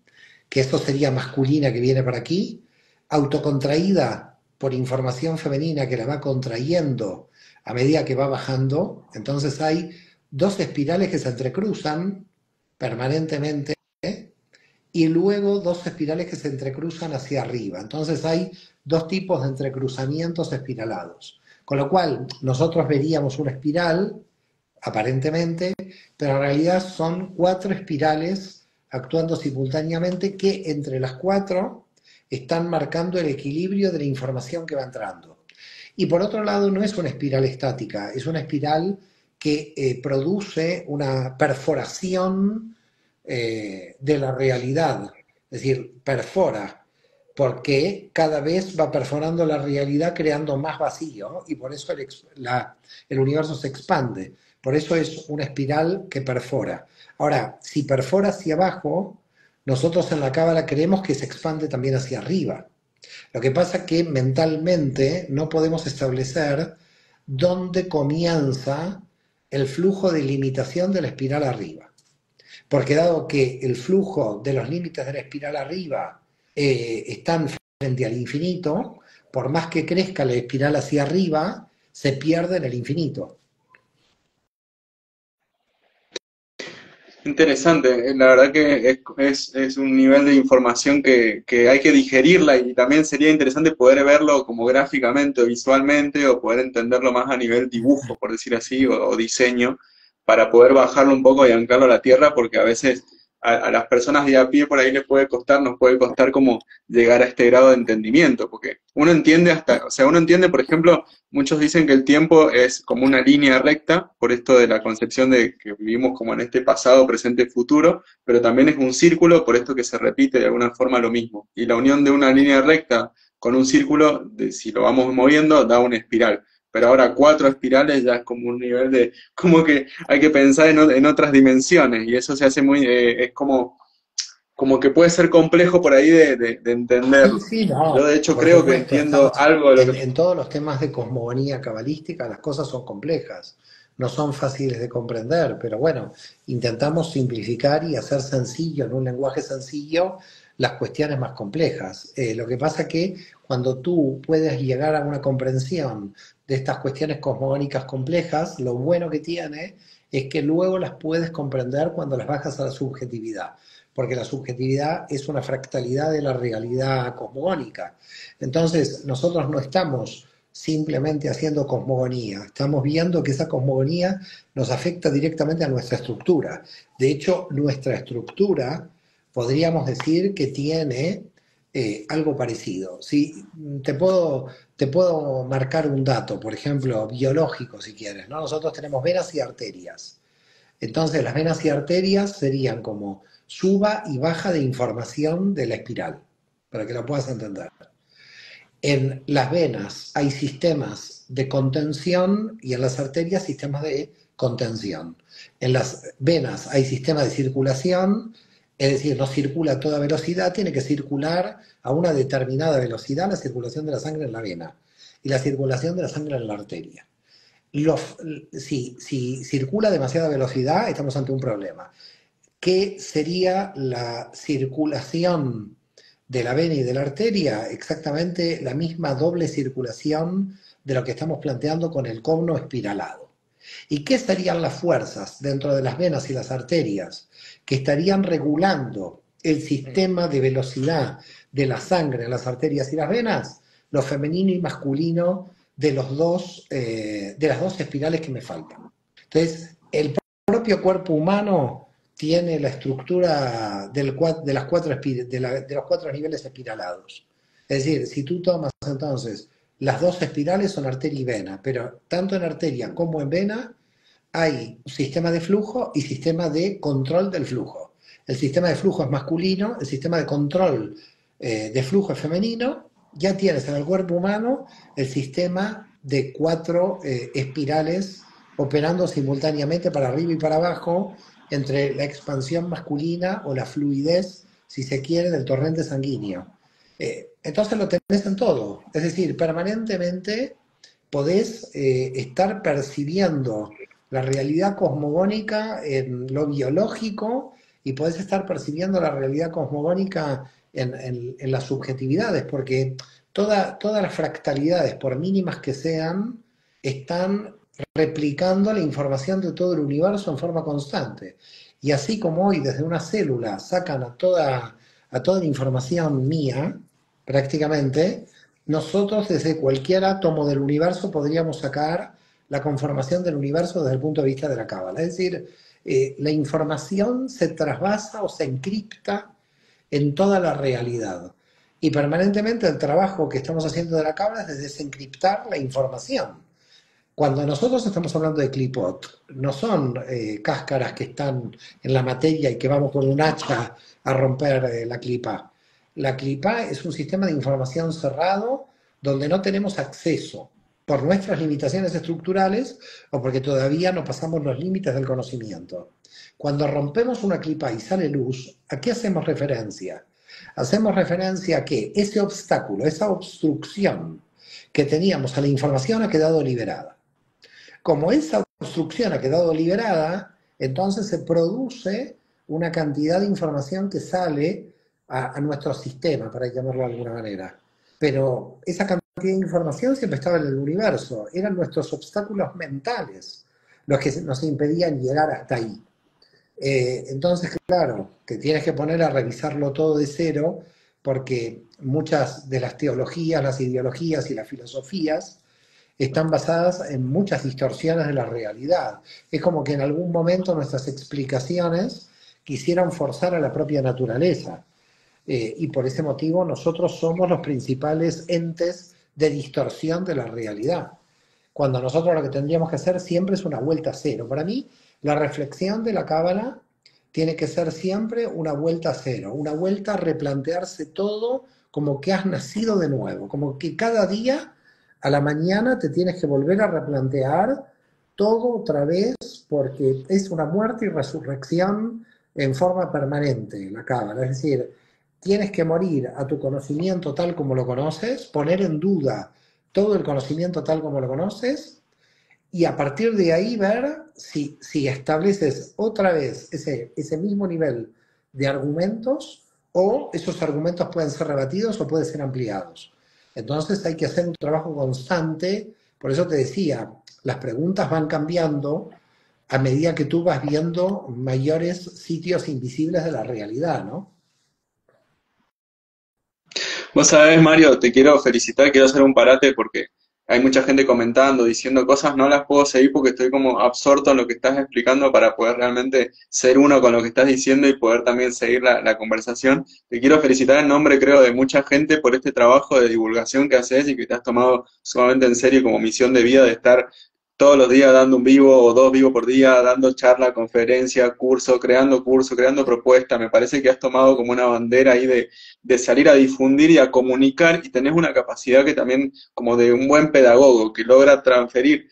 que esto sería masculina que viene para aquí, autocontraída por información femenina que la va contrayendo a medida que va bajando. Entonces hay dos espirales que se entrecruzan permanentemente y luego dos espirales que se entrecruzan hacia arriba. Entonces hay dos tipos de entrecruzamientos espiralados. Con lo cual nosotros veríamos una espiral, aparentemente, pero en realidad son cuatro espirales actuando simultáneamente que entre las cuatro están marcando el equilibrio de la información que va entrando. Y por otro lado, no es una espiral estática, es una espiral que produce una perforación de la realidad, es decir, perfora, porque cada vez va perforando la realidad creando más vacío y por eso el universo se expande. Por eso es una espiral que perfora. Ahora, si perfora hacia abajo, nosotros en la cábala creemos que se expande también hacia arriba. Lo que pasa es que mentalmente no podemos establecer dónde comienza el flujo de limitación de la espiral arriba. Porque dado que el flujo de los límites de la espiral arriba están frente al infinito, por más que crezca la espiral hacia arriba, se pierde en el infinito. interesante. La verdad que es un nivel de información que hay que digerirla y también sería interesante poder verlo como gráficamente o visualmente o poder entenderlo más a nivel dibujo, por decir así, o diseño, para poder bajarlo un poco y anclarlo a la tierra, porque a veces a las personas de a pie por ahí les puede costar, nos puede costar como llegar a este grado de entendimiento, porque uno entiende hasta, o sea, uno entiende, por ejemplo, muchos dicen que el tiempo es como una línea recta, por esto de la concepción de que vivimos como en este pasado, presente, futuro, pero también es un círculo, por esto que se repite de alguna forma lo mismo. Y la unión de una línea recta con un círculo, si lo vamos moviendo, da una espiral. Pero ahora cuatro espirales ya es como un nivel de, como que hay que pensar en otras dimensiones, y eso se hace muy, es como que puede ser complejo por ahí de Sí, entenderlo. sí, Yo no, de hecho por creo que supuesto, entiendo estamos algo de lo que en todos los temas de cosmogonía cabalística, las cosas son complejas, no son fáciles de comprender, pero bueno, intentamos simplificar y hacer sencillo, en un lenguaje sencillo, las cuestiones más complejas. Lo que pasa que cuando tú puedes llegar a una comprensión de estas cuestiones cosmogónicas complejas, lo bueno que tiene es que luego las puedes comprender cuando las bajas a la subjetividad porque la subjetividad es una fractalidad de la realidad cosmogónica. Entonces, nosotros no estamos simplemente haciendo cosmogonía, estamos viendo que esa cosmogonía nos afecta directamente a nuestra estructura. De hecho, nuestra estructura podríamos decir que tiene algo parecido. Si te puedo marcar un dato, por ejemplo, biológico, si quieres, ¿no? Nosotros tenemos venas y arterias. Entonces, las venas y arterias serían como suba y baja de información de la espiral. para que lo puedas entender. En las venas hay sistemas de contención y en las arterias sistemas de contención. En las venas hay sistemas de circulación, es decir, no circula a toda velocidad, tiene que circular a una determinada velocidad la circulación de la sangre en la vena y la circulación de la sangre en la arteria. Si circula a demasiada velocidad, estamos ante un problema. ¿Qué sería la circulación de la vena y de la arteria? Exactamente la misma doble circulación de lo que estamos planteando con el cono espiralado. ¿Y qué serían las fuerzas dentro de las venas y las arterias que estarían regulando el sistema de velocidad de la sangre en las arterias y las venas? Lo femenino y masculino de las dos espirales que me faltan. Entonces, el propio cuerpo humano tiene la estructura de los cuatro niveles espiralados. Es decir, si tú tomas entonces las dos espirales son arteria y vena, pero tanto en arteria como en vena hay un sistema de flujo y sistema de control del flujo. El sistema de flujo es masculino, el sistema de control de flujo es femenino. Ya tienes en el cuerpo humano el sistema de cuatro espirales operando simultáneamente para arriba y para abajo entre la expansión masculina o la fluidez, si se quiere, del torrente sanguíneo. Entonces lo tenés en todo. Es decir, permanentemente podés estar percibiendo la realidad cosmogónica en lo biológico y podés estar percibiendo la realidad cosmogónica en las subjetividades, porque todas las fractalidades, por mínimas que sean, están replicando la información de todo el universo en forma constante. Y así como hoy desde una célula sacan a toda la información mía, prácticamente, nosotros desde cualquier átomo del universo podríamos sacar la conformación del universo desde el punto de vista de la cábala. Es decir, la información se trasvasa o se encripta en toda la realidad. Y permanentemente el trabajo que estamos haciendo de la cábala es de desencriptar la información. Cuando nosotros estamos hablando de clipot, no son cáscaras que están en la materia y que vamos con un hacha a romper la clipa. La clipa es un sistema de información cerrado donde no tenemos acceso por nuestras limitaciones estructurales o porque todavía no pasamos los límites del conocimiento. Cuando rompemos una clipa y sale luz, ¿a qué hacemos referencia? Hacemos referencia a que ese obstáculo, esa obstrucción que teníamos a la información ha quedado liberada. Como esa obstrucción ha quedado liberada, entonces se produce una cantidad de información que sale a nuestro sistema, para llamarlo de alguna manera. Pero esa cantidad de información siempre estaba en el universo, eran nuestros obstáculos mentales los que nos impedían llegar hasta ahí. Entonces, claro, te tienes que poner a revisarlo todo de cero, porque muchas de las teologías, las ideologías y las filosofías están basadas en muchas distorsiones de la realidad. Es como que en algún momento nuestras explicaciones quisieron forzar a la propia naturaleza. Y por ese motivo nosotros somos los principales entes de distorsión de la realidad. Cuando nosotros lo que tendríamos que hacer siempre es una vuelta a cero. Para mí, la reflexión de la cábala tiene que ser siempre una vuelta a cero, una vuelta a replantearse todo como que has nacido de nuevo, como que cada día a la mañana te tienes que volver a replantear todo otra vez, porque es una muerte y resurrección en forma permanente, la cábala. Es decir, tienes que morir a tu conocimiento tal como lo conoces, poner en duda todo el conocimiento tal como lo conoces, y a partir de ahí ver si estableces otra vez ese mismo nivel de argumentos, o esos argumentos pueden ser rebatidos o pueden ser ampliados. Entonces hay que hacer un trabajo constante. Por eso te decía, las preguntas van cambiando a medida que tú vas viendo mayores sitios invisibles de la realidad, ¿no? Vos sabés, Mario, te quiero felicitar, quiero hacer un parate porque hay mucha gente comentando, diciendo cosas, no las puedo seguir porque estoy como absorto en lo que estás explicando para poder realmente ser uno con lo que estás diciendo y poder también seguir la conversación. Te quiero felicitar en nombre, creo, de mucha gente por este trabajo de divulgación que haces y que te has tomado sumamente en serio como misión de vida de estar todos los días dando un vivo o dos vivos por día, dando charla, conferencia, curso, creando propuestas. Me parece que has tomado como una bandera ahí de salir a difundir y a comunicar y tenés una capacidad que también como de un buen pedagogo que logra transferir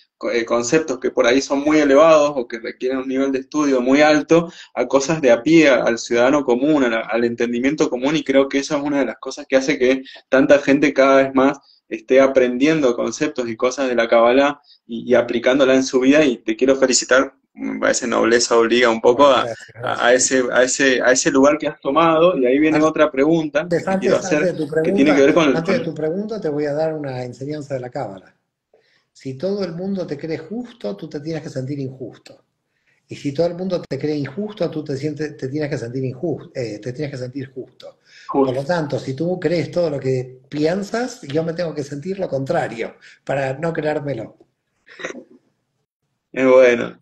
conceptos que por ahí son muy elevados o que requieren un nivel de estudio muy alto a cosas de a pie, al ciudadano común, al entendimiento común y creo que esa es una de las cosas que hace que tanta gente cada vez más esté aprendiendo conceptos y cosas de la Kabbalah y aplicándola en su vida y te quiero felicitar, me parece nobleza obliga un poco Bueno, gracias, a gracias. ese lugar que has tomado y ahí viene otra pregunta que quiero Antes hacer de tu que tiene que ver antes de tu pregunta, te voy a dar una enseñanza de la Cábala. Si todo el mundo te cree justo, tú te tienes que sentir injusto. Y si todo el mundo te cree injusto, tú te tienes que sentir injusto, te tienes que sentir justo. Por lo justo. tanto, si tú crees todo lo que piensas, yo me tengo que sentir lo contrario, para no creérmelo. Es bueno,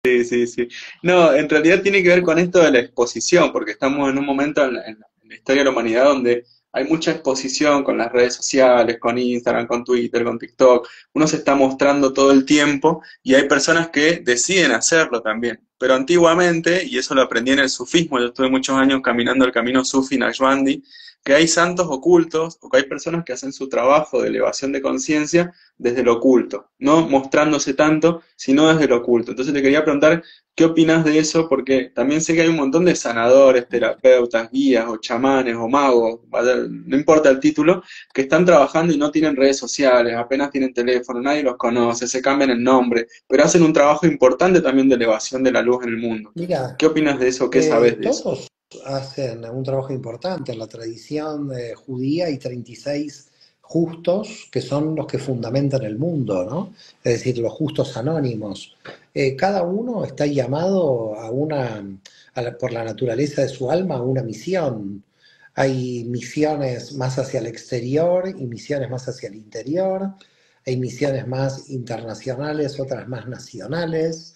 sí, sí, sí. No, en realidad tiene que ver con esto de la exposición, porque estamos en un momento en la historia de la humanidad donde hay mucha exposición con las redes sociales, con Instagram, con Twitter, con TikTok. Uno se está mostrando todo el tiempo y hay personas que deciden hacerlo también. Pero antiguamente, y eso lo aprendí en el sufismo, yo estuve muchos años caminando el camino sufi Naqshbandi, que hay santos ocultos o que hay personas que hacen su trabajo de elevación de conciencia desde lo oculto, no mostrándose tanto, sino desde lo oculto. Entonces te quería preguntar, ¿qué opinas de eso? Porque también sé que hay un montón de sanadores, terapeutas, guías o chamanes o magos, no importa el título, que están trabajando y no tienen redes sociales, apenas tienen teléfono, nadie los conoce, se cambian el nombre, pero hacen un trabajo importante también de elevación de la luz en el mundo. Mira, ¿Qué opinas de eso? ¿Qué sabes de eso? todos hacen un trabajo importante. En la tradición judía hay 36 justos que son los que fundamentan el mundo, ¿no? Es decir, los justos anónimos. Cada uno está llamado por la naturaleza de su alma, a una misión. Hay misiones más hacia el exterior y misiones más hacia el interior. Hay misiones más internacionales, otras más nacionales.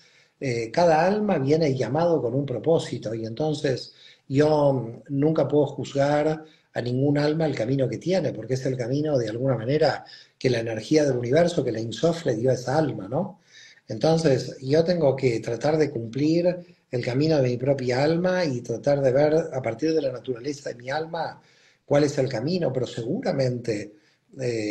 Cada alma viene llamado con un propósito y entonces yo nunca puedo juzgar a ningún alma el camino que tiene, porque es el camino de alguna manera que la energía del universo, que la Insof le dio a esa alma, ¿no? Entonces yo tengo que tratar de cumplir el camino de mi propia alma y tratar de ver a partir de la naturaleza de mi alma cuál es el camino, pero seguramente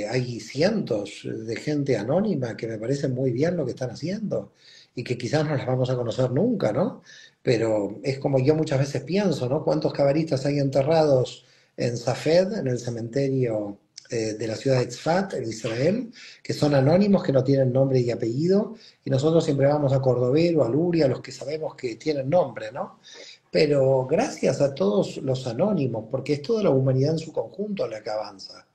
hay cientos de gente anónima que me parece muy bien lo que están haciendo y que quizás no las vamos a conocer nunca, ¿no? Pero es como yo muchas veces pienso, ¿no? ¿Cuántos cabaristas hay enterrados en Safed, en el cementerio de la ciudad de Tzfat, en Israel, que son anónimos, que no tienen nombre y apellido, y nosotros siempre vamos a Cordovero, a Luria, a los que sabemos que tienen nombre, ¿no? Pero gracias a todos los anónimos, porque es toda la humanidad en su conjunto la que avanza.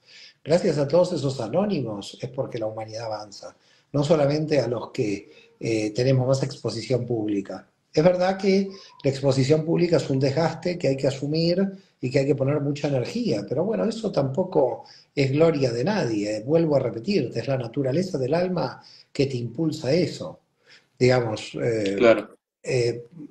Gracias a todos esos anónimos es porque la humanidad avanza, no solamente a los que tenemos más exposición pública. Es verdad que la exposición pública es un desgaste que hay que asumir y que hay que poner mucha energía, pero bueno, eso tampoco es gloria de nadie. Vuelvo a repetirte, es la naturaleza del alma que te impulsa a eso. Digamos, Claro,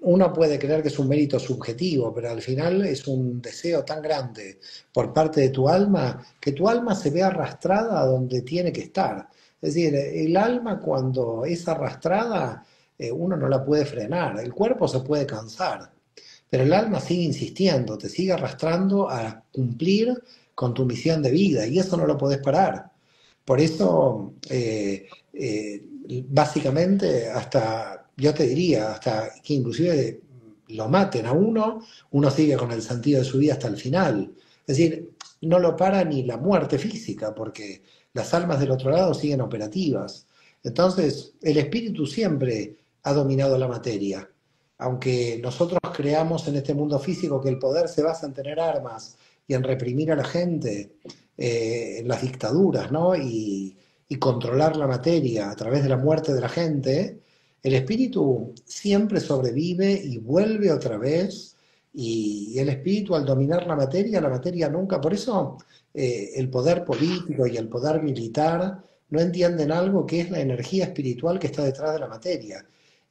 uno puede creer que es un mérito subjetivo, pero al final es un deseo tan grande por parte de tu alma que tu alma se ve arrastrada a donde tiene que estar. Es decir, el alma cuando es arrastrada, uno no la puede frenar, el cuerpo se puede cansar, pero el alma sigue insistiendo, te sigue arrastrando a cumplir con tu misión de vida y eso no lo podés parar. Por eso, básicamente, hasta, yo te diría, hasta que inclusive lo maten a uno, uno sigue con el sentido de su vida hasta el final. Es decir, no lo para ni la muerte física, porque las almas del otro lado siguen operativas. Entonces, el espíritu siempre ha dominado la materia. Aunque nosotros creamos en este mundo físico que el poder se basa en tener armas y en reprimir a la gente, en las dictaduras, ¿no? Y controlar la materia a través de la muerte de la gente, el espíritu siempre sobrevive y vuelve otra vez, y el espíritu al dominar la materia nunca, por eso el poder político y el poder militar no entienden algo que es la energía espiritual que está detrás de la materia.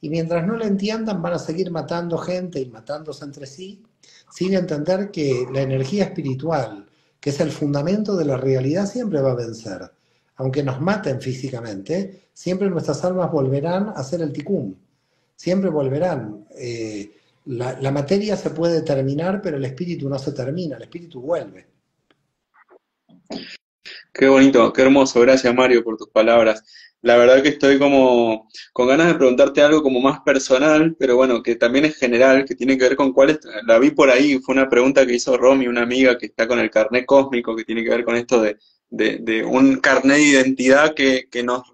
Y mientras no la entiendan, van a seguir matando gente y matándose entre sí, sin entender que la energía espiritual, que es el fundamento de la realidad, siempre va a vencer. aunque nos maten físicamente, siempre nuestras almas volverán a hacer el tikkun, siempre volverán. La materia se puede terminar, pero el espíritu no se termina, el espíritu vuelve. Qué bonito, qué hermoso. Gracias, Mario, por tus palabras. La verdad que estoy como con ganas de preguntarte algo como más personal, pero bueno, que también es general, que tiene que ver con cuál es, la vi por ahí, fue una pregunta que hizo Romy, una amiga que está con el carnet cósmico, que tiene que ver con esto de un carnet de identidad que nos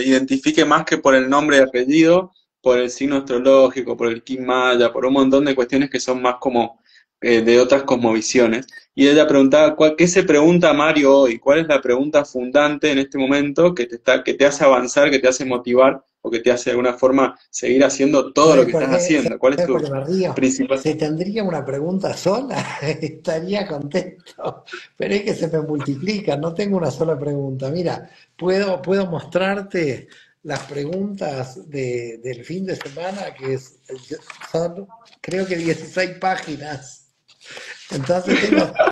identifique más que por el nombre y apellido, por el signo astrológico, por el Kim Maya, por un montón de cuestiones que son más como de otras cosmovisiones. Y ella preguntaba, ¿qué se pregunta Mario hoy? ¿Cuál es la pregunta fundante en este momento que te hace avanzar, que te hace motivar o que te hace de alguna forma seguir haciendo todo lo ¿Sabes que por estás qué? haciendo? ¿Cuál es ¿Sabes por tu qué me río? principal? Si tendría una pregunta sola, estaría contento, pero es que se me multiplica, no tengo una sola pregunta. Mira, puedo mostrarte las preguntas del fin de semana, son creo que 16 páginas. Entonces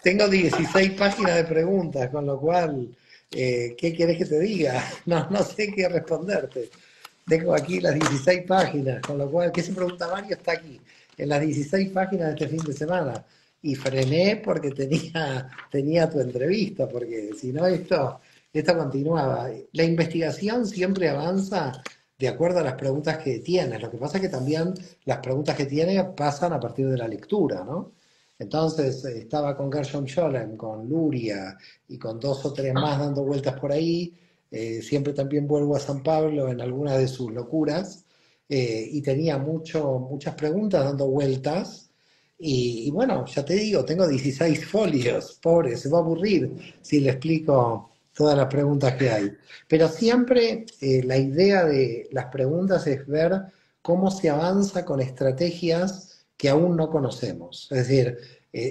tengo 16 páginas de preguntas, con lo cual, ¿qué quieres que te diga? No sé qué responderte. Tengo aquí las 16 páginas, con lo cual, ¿qué se pregunta Mario? Está aquí, en las 16 páginas de este fin de semana. Y frené porque tenía tu entrevista, porque si no esto continuaba. La investigación siempre avanza de acuerdo a las preguntas que tiene. Lo que pasa es que también las preguntas que tiene pasan a partir de la lectura, ¿no? Entonces estaba con Gershom Scholem, con Luria y con dos o tres más dando vueltas por ahí. Siempre también vuelvo a San Pablo en algunas de sus locuras, y tenía muchas preguntas dando vueltas. Y bueno, ya te digo, tengo 16 folios, pobre, se va a aburrir si le explico todas las preguntas que hay. Pero siempre la idea de las preguntas es ver cómo se avanza con estrategias que aún no conocemos. Es decir,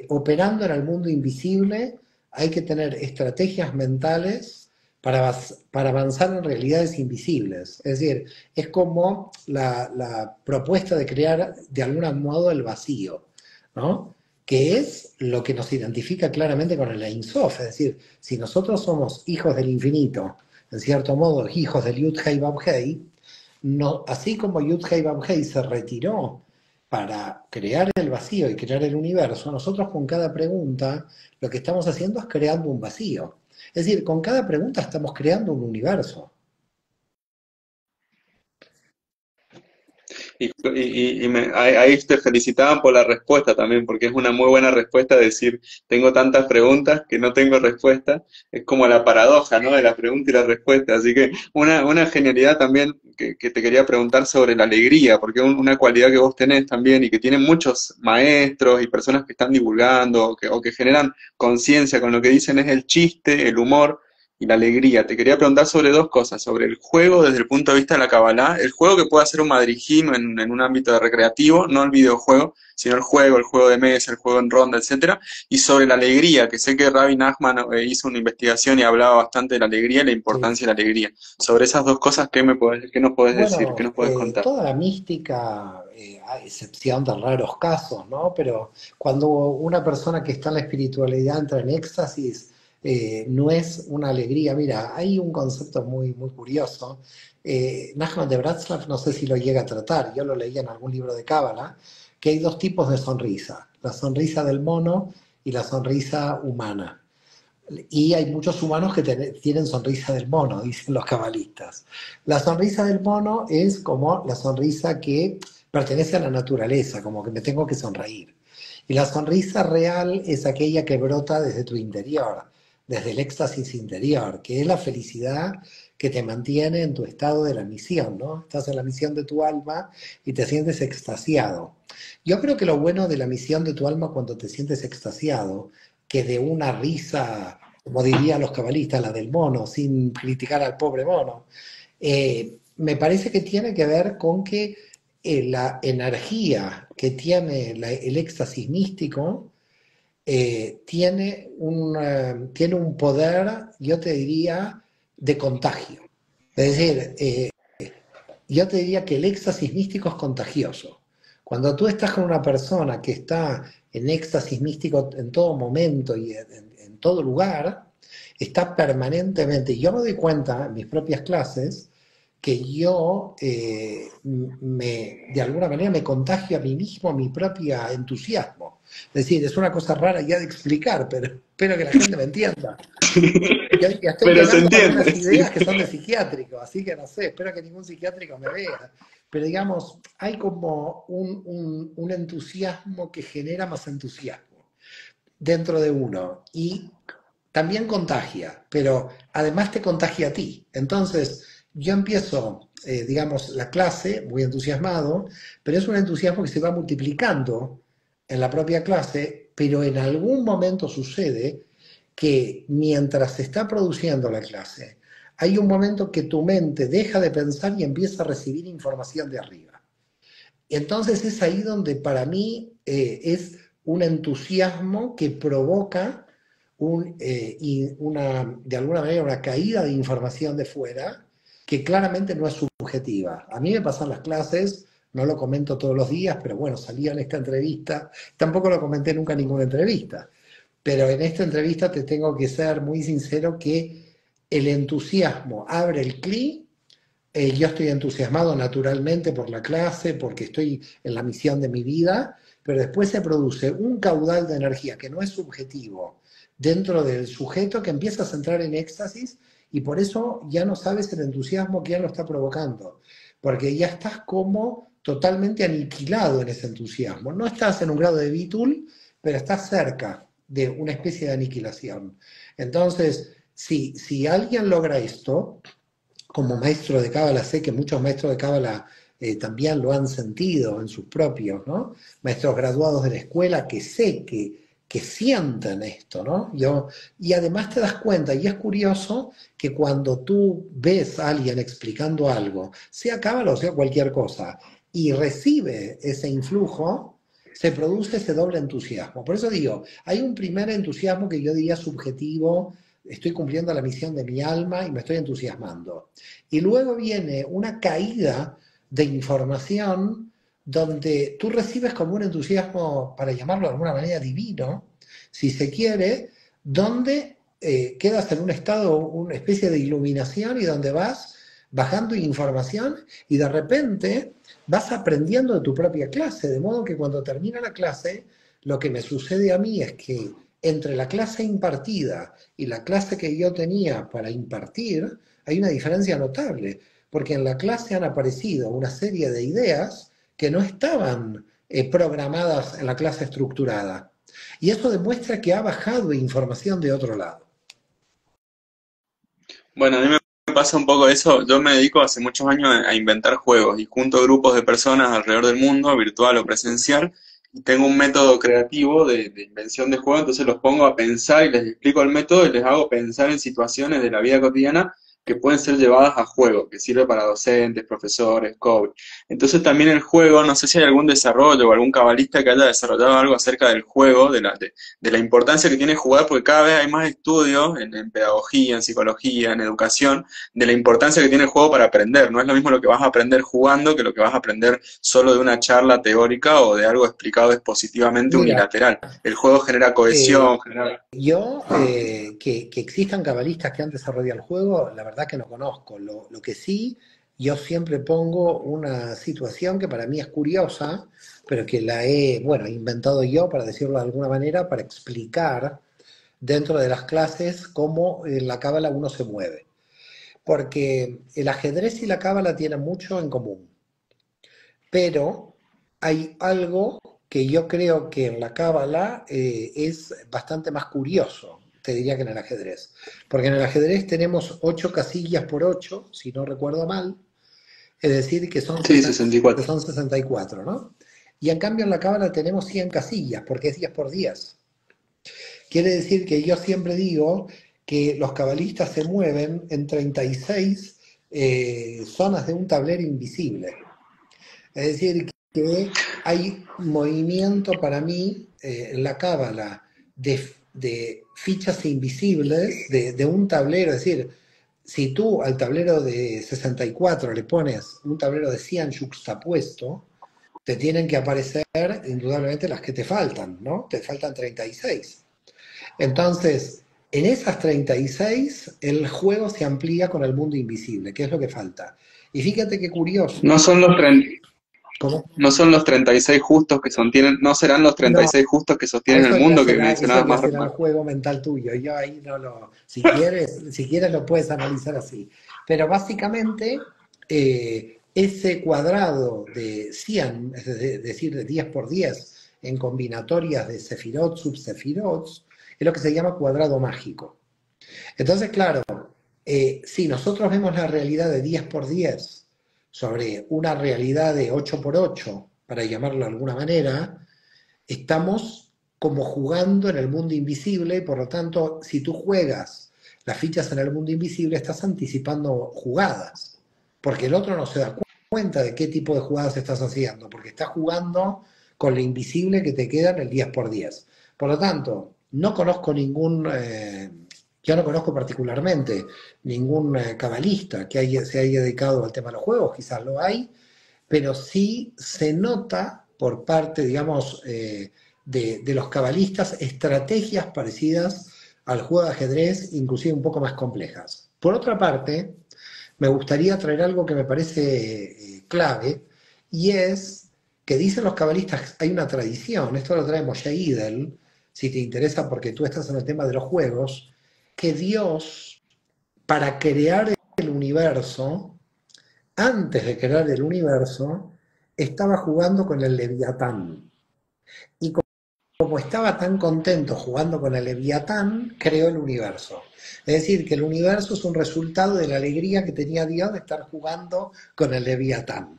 operando en el mundo invisible hay que tener estrategias mentales para avanzar en realidades invisibles. Es decir, es como la propuesta de crear de algún modo el vacío, ¿no? Que es lo que nos identifica claramente con el Ein Sof. Es decir, si nosotros somos hijos del infinito, en cierto modo hijos del Yud Hei Vav Hei, no, así como Yud Hei Vav Hei se retiró para crear el vacío y crear el universo, nosotros con cada pregunta lo que estamos haciendo es creando un vacío. Es decir, con cada pregunta estamos creando un universo. Ahí te felicitaban por la respuesta también, porque es una muy buena respuesta decir, tengo tantas preguntas que no tengo respuesta. Es como la paradoja, ¿no? De la pregunta y la respuesta. Así que una genialidad también que te quería preguntar sobre la alegría, porque es una cualidad que vos tenés también y que tienen muchos maestros y personas que están divulgando o que generan conciencia con lo que dicen es el chiste, el humor y la alegría. Te quería preguntar sobre dos cosas, sobre el juego desde el punto de vista de la Kabbalah, el juego que puede hacer un madrijim en un ámbito recreativo, no el videojuego, sino el juego de mesa, el juego en ronda, etcétera, y sobre la alegría, que sé que Rabbi Nachman hizo una investigación y hablaba bastante de la alegría y la Sí. importancia de la alegría. Sobre esas dos cosas, qué nos podés decir? ¿Qué Bueno, nos podés contar? toda la mística, a excepción de raros casos, ¿no? Pero cuando una persona que está en la espiritualidad entra en éxtasis, no es una alegría. Mira, hay un concepto muy curioso. Nachman de Bratslav, no sé si lo llega a tratar, yo lo leí en algún libro de Cábala, que hay dos tipos de sonrisa, la sonrisa del mono y la sonrisa humana. Y hay muchos humanos que tienen sonrisa del mono, dicen los cabalistas. La sonrisa del mono es como la sonrisa que pertenece a la naturaleza, como que me tengo que sonreír. Y la sonrisa real es aquella que brota desde tu interior, desde el éxtasis interior, que es la felicidad que te mantiene en tu estado de la misión, ¿no? Estás en la misión de tu alma y te sientes extasiado. Yo creo que lo bueno de la misión de tu alma cuando te sientes extasiado, que de una risa, como dirían los cabalistas, la del mono, sin criticar al pobre mono, me parece que tiene que ver con que la energía que tiene el éxtasis místico tiene un poder, yo te diría, de contagio. Es decir, yo te diría que el éxtasis místico es contagioso. Cuando tú estás con una persona que está en éxtasis místico en todo momento y en todo lugar, está permanentemente. Yo me doy cuenta en mis propias clases que yo de alguna manera me contagio a mí mismo mi propio entusiasmo. Es decir, es una cosa rara ya de explicar, pero espero que la gente me entienda. Yo estoy Pero se llenando entiende, algunas sí. ideas que son de psiquiátrico, así que no sé, espero que ningún psiquiátrico me vea. Pero digamos, hay como un entusiasmo que genera más entusiasmo dentro de uno y también contagia, pero además te contagia a ti. Entonces, yo empiezo, digamos, la clase muy entusiasmado, pero es un entusiasmo que se va multiplicando en la propia clase, pero en algún momento sucede que mientras se está produciendo la clase, hay un momento que tu mente deja de pensar y empieza a recibir información de arriba. Entonces es ahí donde para mí es un entusiasmo que provoca de alguna manera una caída de información de fuera que claramente no es subjetiva. A mí me pasan las clases, no lo comento todos los días, pero bueno, salía en esta entrevista, tampoco lo comenté nunca en ninguna entrevista, pero en esta entrevista te tengo que ser muy sincero que el entusiasmo abre el clic. Yo estoy entusiasmado naturalmente por la clase, porque estoy en la misión de mi vida, pero después se produce un caudal de energía que no es subjetivo dentro del sujeto que empiezas a entrar en éxtasis y por eso ya no sabes el entusiasmo que ya lo está provocando, porque ya estás como totalmente aniquilado en ese entusiasmo. No estás en un grado de bitul, pero estás cerca de una especie de aniquilación. Entonces, si alguien logra esto, como maestro de Cábala, sé que muchos maestros de Cábala también lo han sentido en sus propios, ¿no? Maestros graduados de la escuela que sé que sienten esto, ¿no? Y además te das cuenta, y es curioso, que cuando tú ves a alguien explicando algo, sea Cábala o sea cualquier cosa, y recibe ese influjo, se produce ese doble entusiasmo. Por eso digo, hay un primer entusiasmo que yo diría subjetivo, estoy cumpliendo la misión de mi alma y me estoy entusiasmando. Y luego viene una caída de información donde tú recibes como un entusiasmo, para llamarlo de alguna manera divino, si se quiere, donde quedas en un estado, una especie de iluminación y donde vas bajando información y de repente vas aprendiendo de tu propia clase, de modo que cuando termina la clase, lo que me sucede a mí es que entre la clase impartida y la clase que yo tenía para impartir, hay una diferencia notable, porque en la clase han aparecido una serie de ideas que no estaban programadas en la clase estructurada. Y eso demuestra que ha bajado información de otro lado. Bueno, a mí me pasa un poco eso. Yo me dedico hace muchos años a inventar juegos y junto grupos de personas alrededor del mundo, virtual o presencial, y tengo un método creativo de invención de juegos, entonces los pongo a pensar y les explico el método y les hago pensar en situaciones de la vida cotidiana que pueden ser llevadas a juego, que sirve para docentes, profesores, coach. Entonces también el juego, no sé si hay algún desarrollo o algún cabalista que haya desarrollado algo acerca del juego, de la importancia que tiene jugar, porque cada vez hay más estudios en pedagogía, en psicología, en educación, de la importancia que tiene el juego para aprender. No es lo mismo lo que vas a aprender jugando que lo que vas a aprender solo de una charla teórica o de algo explicado expositivamente Mira, unilateral. El juego genera eh, cohesión, genera... yo, que existan cabalistas que han desarrollado el juego, la verdad que no conozco. Lo que sí, yo siempre pongo una situación que para mí es curiosa, pero que la he, bueno, inventado yo, para decirlo de alguna manera, para explicar dentro de las clases cómo en la cábala uno se mueve. Porque el ajedrez y la cábala tienen mucho en común, pero hay algo que yo creo que en la cábala es bastante más curioso, te diría que en el ajedrez. Porque en el ajedrez tenemos 8 casillas por 8, si no recuerdo mal, es decir, Sí, que 64. son 64, ¿no? Y en cambio en la cábala tenemos 100 casillas, porque es 10 por 10. Quiere decir que yo siempre digo que los cabalistas se mueven en 36 zonas de un tablero invisible. Es decir, que hay movimiento para mí en la cábala de fichas invisibles de un tablero. Es decir, si tú al tablero de 64 le pones un tablero de 100 yuxtapuesto, te tienen que aparecer indudablemente las que te faltan, ¿no? Te faltan 36. Entonces, En esas 36, el juego se amplía con el mundo invisible, que es lo que falta. Y fíjate qué curioso. No son los ¿Cómo? no son los 36 justos que sostienen, no serán los treinta y No, seis justos que sostienen el mundo que eso mencionabas ya más, será un más. juego mental tuyo. Yo ahí no lo. Si quieres lo puedes analizar así. Pero básicamente, ese cuadrado de 100, decir, de 10 por 10 en combinatorias de sefirot, subsefirot, es lo que se llama cuadrado mágico. Entonces, claro, si nosotros vemos la realidad de 10 por 10 sobre una realidad de 8 por 8, para llamarlo de alguna manera, estamos como jugando en el mundo invisible y por lo tanto, si tú juegas las fichas en el mundo invisible, estás anticipando jugadas, porque el otro no se da cuenta de qué tipo de jugadas estás haciendo, porque estás jugando con lo invisible que te queda en el 10 por 10. Por lo tanto, no conozco yo no conozco particularmente ningún cabalista que se haya dedicado al tema de los juegos, quizás lo hay, pero sí se nota por parte, digamos, de los cabalistas estrategias parecidas al juego de ajedrez, inclusive un poco más complejas. Por otra parte, me gustaría traer algo que me parece clave, y es que dicen los cabalistas, hay una tradición, esto lo trae Moshe Idel, si te interesa porque tú estás en el tema de los juegos, que Dios, para crear el universo, antes de crear el universo, estaba jugando con el Leviatán. Y como estaba tan contento jugando con el Leviatán, creó el universo. Es decir, que el universo es un resultado de la alegría que tenía Dios de estar jugando con el Leviatán.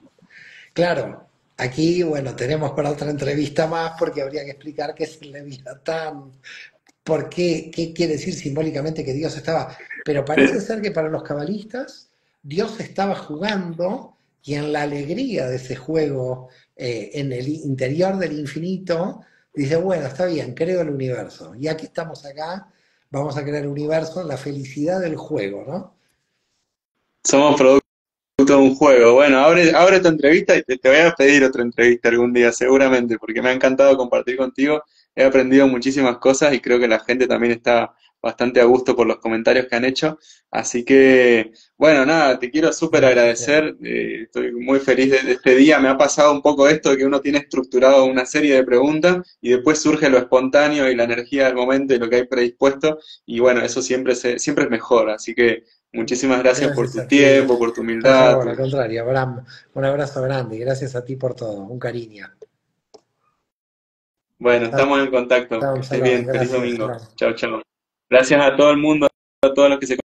Claro, aquí, bueno, tenemos para otra entrevista más porque habría que explicar qué es el Leviatán, por qué quiere decir simbólicamente que Dios estaba. Pero parece Sí. ser que para los cabalistas Dios estaba jugando y en la alegría de ese juego, en el interior del infinito, dice, bueno, está bien, creo el universo. Y aquí estamos acá, vamos a crear el universo en la felicidad del juego, ¿no? Somos producto de un juego. Bueno, abre tu entrevista y te voy a pedir otra entrevista algún día, seguramente, porque me ha encantado compartir contigo. He aprendido muchísimas cosas y creo que la gente también está bastante a gusto por los comentarios que han hecho. Así que, bueno, nada, te quiero súper Gracias. agradecer. Estoy muy feliz de este día. Me ha pasado un poco esto de que uno tiene estructurado una serie de preguntas y después surge lo espontáneo y la energía del momento y lo que hay predispuesto. Y bueno, eso siempre es mejor. Así que muchísimas gracias por Gracias tu a ti. tiempo, por tu Por humildad. favor, al contrario, Abraham, un abrazo grande y gracias a ti por todo, un cariño. Bueno, Chao, estamos en contacto. chao, Que estés shalom, bien. Feliz gracias, domingo. shalom. Chao, chao. Gracias a todo el mundo, a todos los que se